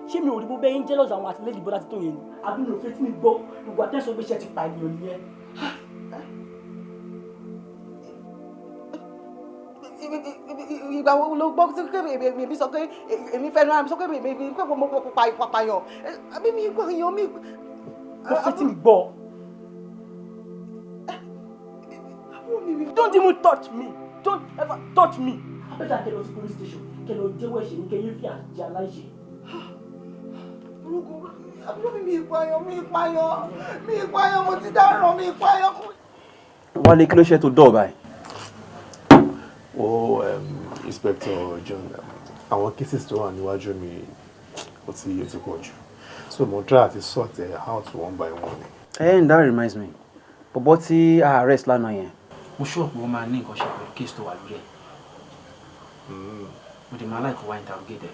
Ṣé mi ò rí bó bẹ́ẹ̀ ń jealous àwọn àtìlẹ́yìn bọ́lá títún yẹn ni? Àbí mi ò fẹ́ tí mi gbọ́ gbogbo àtẹ́sọ̀ gbé iṣẹ́ ti pa ènìyàn nìyẹn. Ìgbà wo ló gbọ́ sí pé èmi sọ pé èmi fẹ́ rán mi sọ pé èmi pé mo pààyàn. Àbí mi gbọ́ èèyàn mi. Mo fẹ́ tí mi gbọ́. Don't even touch me. Don't ever touch me. Abẹ́jà kẹ́ lọ sí police station. Kẹ́ lọ jẹ́wọ́ ẹ̀ṣẹ̀ ní kẹ́ yé fi àjẹ́ aláìṣẹ̀. Àbúrò mi ìpààyàn mo ti dáràn mi ìpààyàn. Wọ́n ní kí ló ṣe tó dọ̀ báyìí. Inspector John. àwọn cases tó wà níwájú mi ó ti pọ̀ jù. So mo try to sort it out one by one. And that reminds me. Bọ̀bọ́ tí a arrest lánàá yẹn. Mo sure pé wọ́n máa ní nǹkan ṣe pẹ̀lú case tó wà lórí ẹ̀. Mo dẹ̀ máa like wá interrogate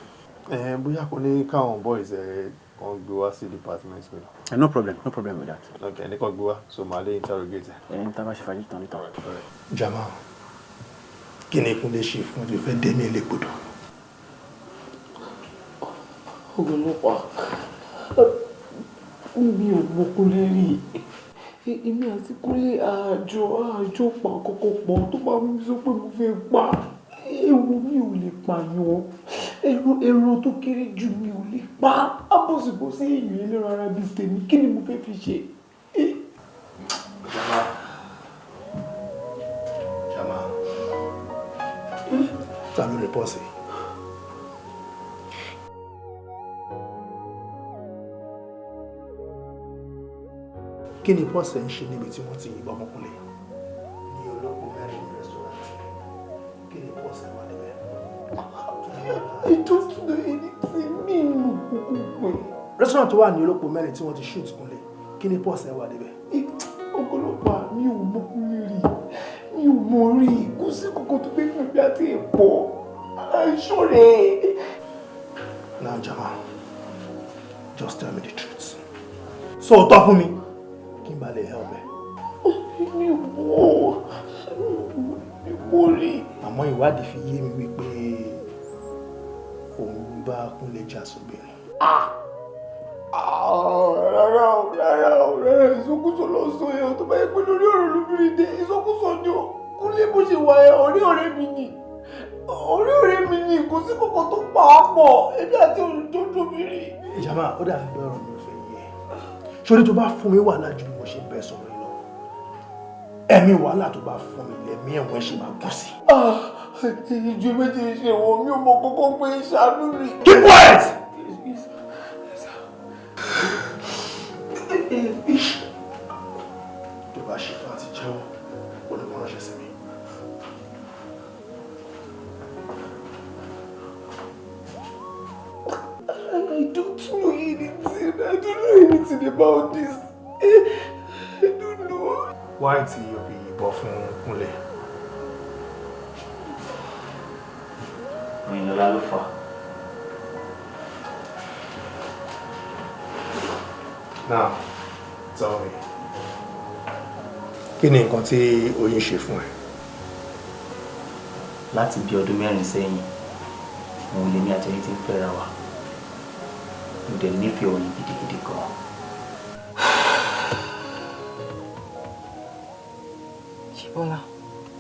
ẹ̀. Bóyá kò ní káwọn boys kan gbé wá sí department mi. No problem with that. Okay, ní kan gbé wá, so màá lè interrogate ẹ̀. Ẹni tá a bá ṣe fàájì tán níta. Jamal, kí ni Kúnlé ṣe fún ẹ tó fẹ́ dé mi légbodò? Ọ̀gọ̀lọ́pàá, mi ò mọ Kúnlé rí. Èmi àti Kúnlé àjọ pa kọ́kọ́ pọ̀ tó bá mú sọ pé mo fẹ́ pa. Ewu mi ò lè pààyàn. Ẹran tó kéré jù mi ò lè pa. Abọ́sibọ́sí èèyàn ẹlẹ́ran ara bíi tèmi, kí ni mo fẹ́ fi ṣe? Jamal, ta ló report sí? Kí ni pọ́sẹ̀ ń ṣe níbi tí wọ́n ti yìnbọn mọ́ Kúnlé? Ní olóko mẹ́rin ní restaurant. Kí ni pọ́sẹ̀ wà níbẹ̀? I don't know anything. Mi ò kúkú pé. Restaurant tó wà ní olóko mẹ́rin tí wọ́n ti shoot Kúnlé. Kí ni pọ́sẹ̀ wà níbẹ̀? Ọ̀gọ̀lọ́pàá, mi ò mọ Kúnlé rí. Mi ò mọ rí. Kò sí kókó tó fẹ́ gbẹ̀gbẹ̀ àti èpọ̀. Àìṣọ́rẹ́. Now Jamal, just tell me the truth. So talk fún mi. Kí n bá lè help ẹ. Mi ò mọ rí. Àmọ́ ìwádìí fi yé mi wípé òun bá Kúnlé jà sóbìnrin. Rárá, ìsọkúsọ lọ sọ ẹ̀ tó bá yẹ pé lórí ọ̀rọ̀ lóbìnrin dé ìsọkúsọ ni ó. Kúnlé bó ṣe wà ẹ́ ọ̀rẹ́ mi ni. Ọ̀rẹ́ mi ni kò sí kọ̀kọ̀ tó pa á pọ̀ ẹbí àti olùdókòbìnrin. Jamal, ó dàbí pé ọ̀rọ̀ mi ò fẹ́ yé ẹ. Ṣorí tó bá fún mi wàhálà ju bí mo ṣe bẹ́ẹ̀ sọ̀rọ̀ yìí lọ. Ẹ̀mí wàhálà tó bá fún mi lẹ́mí ẹ̀wọ̀n ṣe máa gùn sí. Ìjọ méjì ṣe wọ́n mi ò mọ kọ́kọ́ pé ṣàánú mi. Keep quiet! Tó bá ṣe tó àti jẹ́wọ́, ó ní kó ránṣẹ́ sí mi. I don't know anything about this. I don't know. Why tí o fi yìnbọn fún Kúnlé? Òyìnlọ́lá ló fà. Now, tell me. Kí ni nǹkan tí Oyin ṣe fún ẹ? Láti bí ọdún 4 sẹ́yìn, òun lèmi àti ẹni tí ń fẹ́ra wa. Mo dẹ̀ nífẹ̀ẹ́ Oyin gidigidi gan. Ṣíbọ́lá.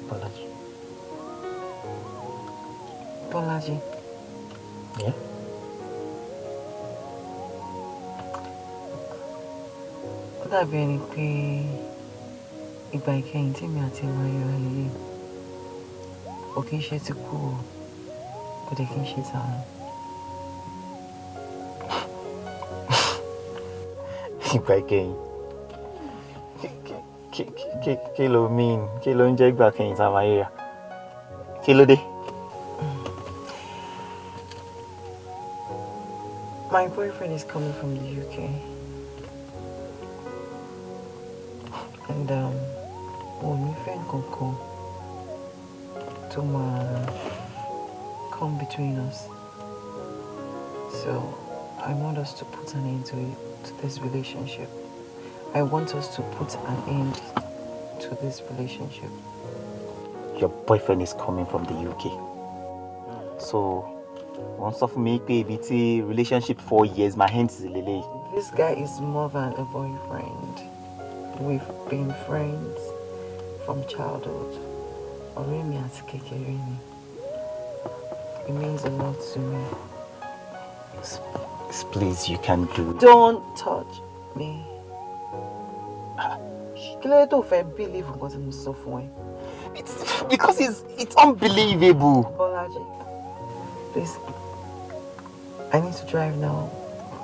Bọ́lájí. Bọ́lájí. Yeah? Ó dàbí ẹni pé ìgbà ìkẹyìn tí mi àti ẹ̀wọ̀n ayọ̀ lélẹ̀ kò kí ń ṣe ti kú o, kò dẹ̀ kí ń ṣe tààrà. Ìgbà ìkẹyìn. Kí ló mean? Kí ló ń jẹ́ ìgbà kẹyìn tá a máa yẹra? Kí ló dé? My boyfriend is coming from the UK. And my friend Coco to come between us. So I want us to put an end to this relationship. I want us to put an end to this relationship. Your boyfriend is coming from the UK. So, wọ́n sọ fún mi pé ibi tí relationship 4 years, my hands is lele. This guy is more than a boyfriend. We've been friends from childhood. Ọ̀rẹ́ mi àti kékeré ni. It means a lot to me. Please, you can do it. Don't touch me. Kí ló dé tó fẹ́ believe nǹkan tí mo sọ fún ẹ? Because it's unbelievable. Bọ́lájí, please, I need to drive now.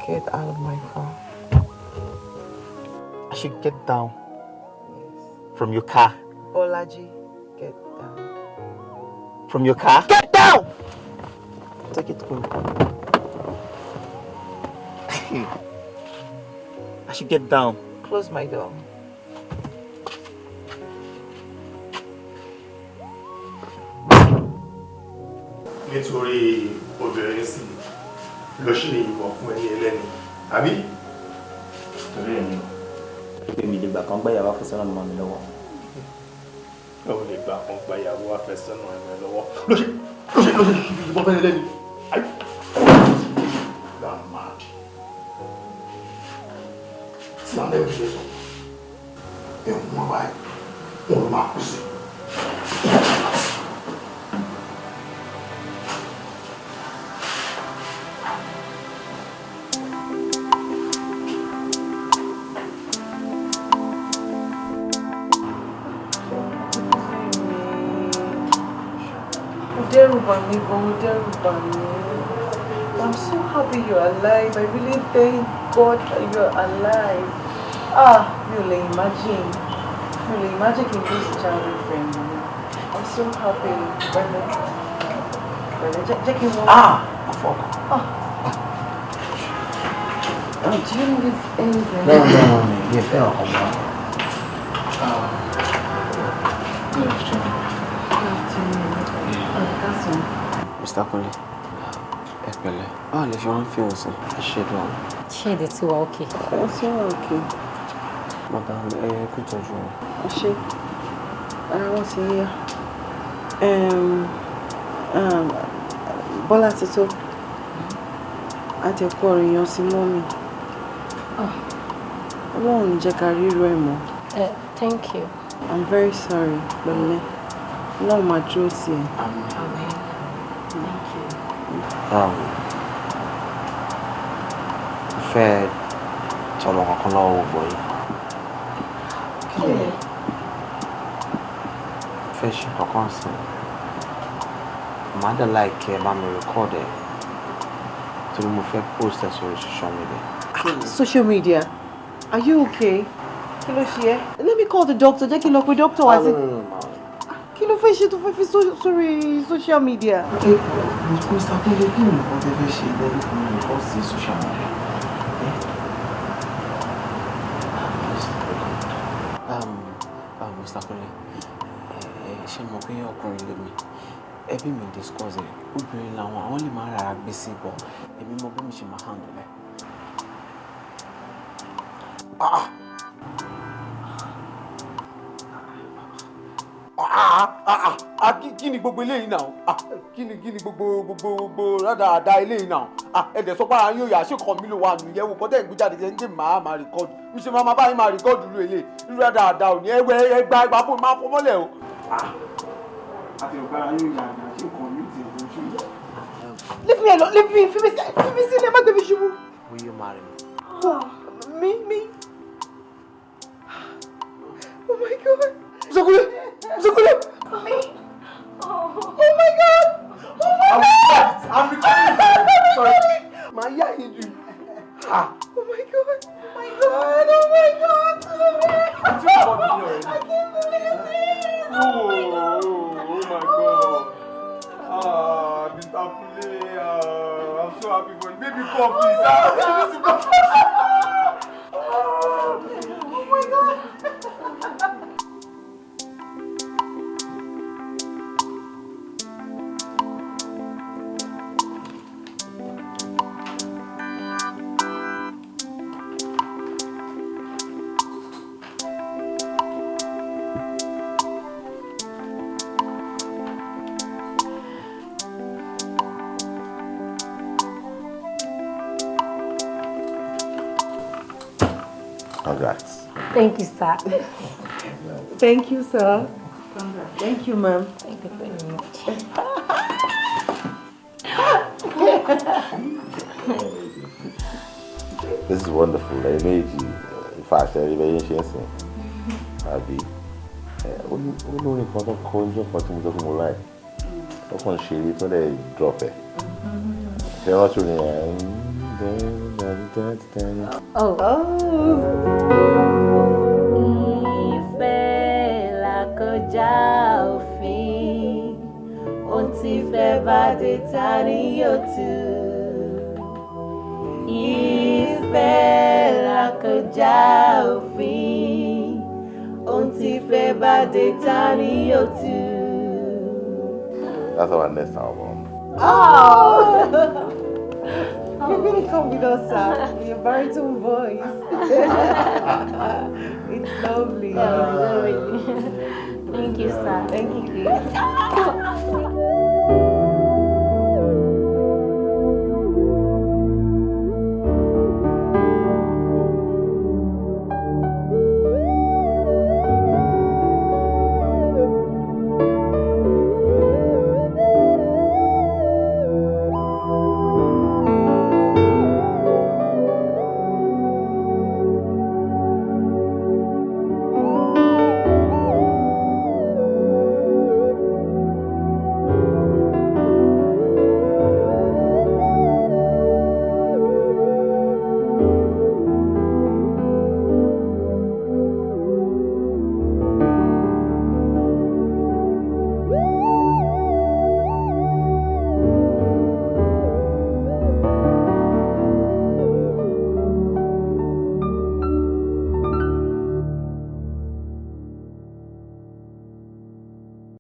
Get out of my car. I should get down from your car. Bọ́lájí, get down. From your car? Get down! Take it cool. I should get down. Close my door. Nítorí obìnrin sì lọ ṣe ìwọ̀ fún ẹni ẹlẹ́ni, àbí? Torí ẹni o. Pé mi lè gbà kan gbá ìyàwó afẹ́sọ́nà mọ́ mi lọ́wọ́. Ó lè gbà kan gba ìyàwó afẹ́sọ́nà mi lọ́wọ́. Ló ṣe ìbọn fẹ́ ẹlẹ́ni. That's mad. Sí àwọn ẹ̀rọ ṣe sọ. Ẹ̀wọ̀n wọn báyìí, wọn ló máa kú sí. I'm so happy you're alive. I really thank God that you're alive. Ah, you will imagine. You will imagine in this childhood friend. I'm so happy. Check him out. I forgot. Do you need anything? No. You fell. Mr. Kunle, ẹ pẹ̀lẹ́, báwo lè ṣe wọ́n fi hàn sí? Ẹ ṣe dùn. Ṣé èdè ti wà òkè? Ó ti wà òkè. Madam, ẹ kú ìtọ́jú wọn. Ẹ ṣe, ara wọn ti yá. Bọ́lá ti tó. Àtẹ̀kọ́ ọ̀rọ̀ yan sí mọ́ mi. Ọlọ́run ní jẹ́ ká ríro ẹ̀ mọ́. Thank you. I'm very sorry, Lọ́lẹ́. Ọlọ́run máa dúró tì ẹ́. Amen. Thank you. Fẹ́ tọrọ kankan lọ́wọ́ gbogbo yín. Kí ni? Fẹ́ ṣe kankan sí i. Màá dẹ̀ láìkẹ́ ẹ bá mi record ẹ̀. Torí mo fẹ́ post ẹ̀ sórí social media. Social media? Are you okay? Kí ló ṣe ẹ́? Let me call the doctor. Jẹ́ kí n lọ pe doctor wá sí. Kí ló fẹ́ ṣe tó fẹ́ fi sórí social media? Mr. Kunle, kí ni nǹkan tẹ́ fẹ́ ṣe lẹ́yìn fún mi kọ́ sí social media? Mr. Kunle, ṣé mo pé ọkùnrin lè mi? Ẹbí mi discuss ẹ̀, obìnrin làwọn, àwọn lè máa rárá gbé sí bọ̀, èmi mọ bí mi ṣe máa handle ẹ̀. Kí ni gbogbo eléyìí náà? Kí ni gbogbo rádaràda eléyìí náà? Ẹ̀dẹ̀ sọ pé ara yóò yà ṣé kàn mí ló wà nù yẹ̀wò kọ́tẹ́ ìgbéjáde jẹ́ ní máa rìkọ́dù. Mi ṣe máa báyìí máa rìkọ́dù ló eléyìí. Irú rádaràda ò ní ẹgbà fún mi máa fọ́ mọ́lẹ̀ o. Àti ọ̀gá ara yóò yà ṣé kàn mí ti ẹ̀dùn ṣú. Leave me alone. Leave me. Fi mi sílẹ̀, má gbé mi ṣubú. Will you marry me? Me? Oh my God. Zokule! Me? Oh my God! I'm recording. Sorry. My eye is you. Oh my God! Oh my God! Oh my God! I can't believe this! Oh my God! Mr. Kunle, I'm so happy for you. Baby, come please. You need to come. Oh my God! Congrats. Thank you, sir. Thank you, sir. Thank you, ma'am. Thank you very much. This is wonderful. I made you. In fact, everybody is saying, Abi, only for the conjure for things of more life. Often she literally drop it. Say what you need. Ìfẹ́ là kọjá òfin, ohun tí ìfẹ́ bá dé ta ni yóò tú. Ìfẹ́ là kọjá òfin. Ohun tí ìfẹ́ bá dé ta ni yóò tú. That's our next album. Oh! You're gonna come with us, sir. Your baritone voice. It's lovely. Thank you, sir. Thank you.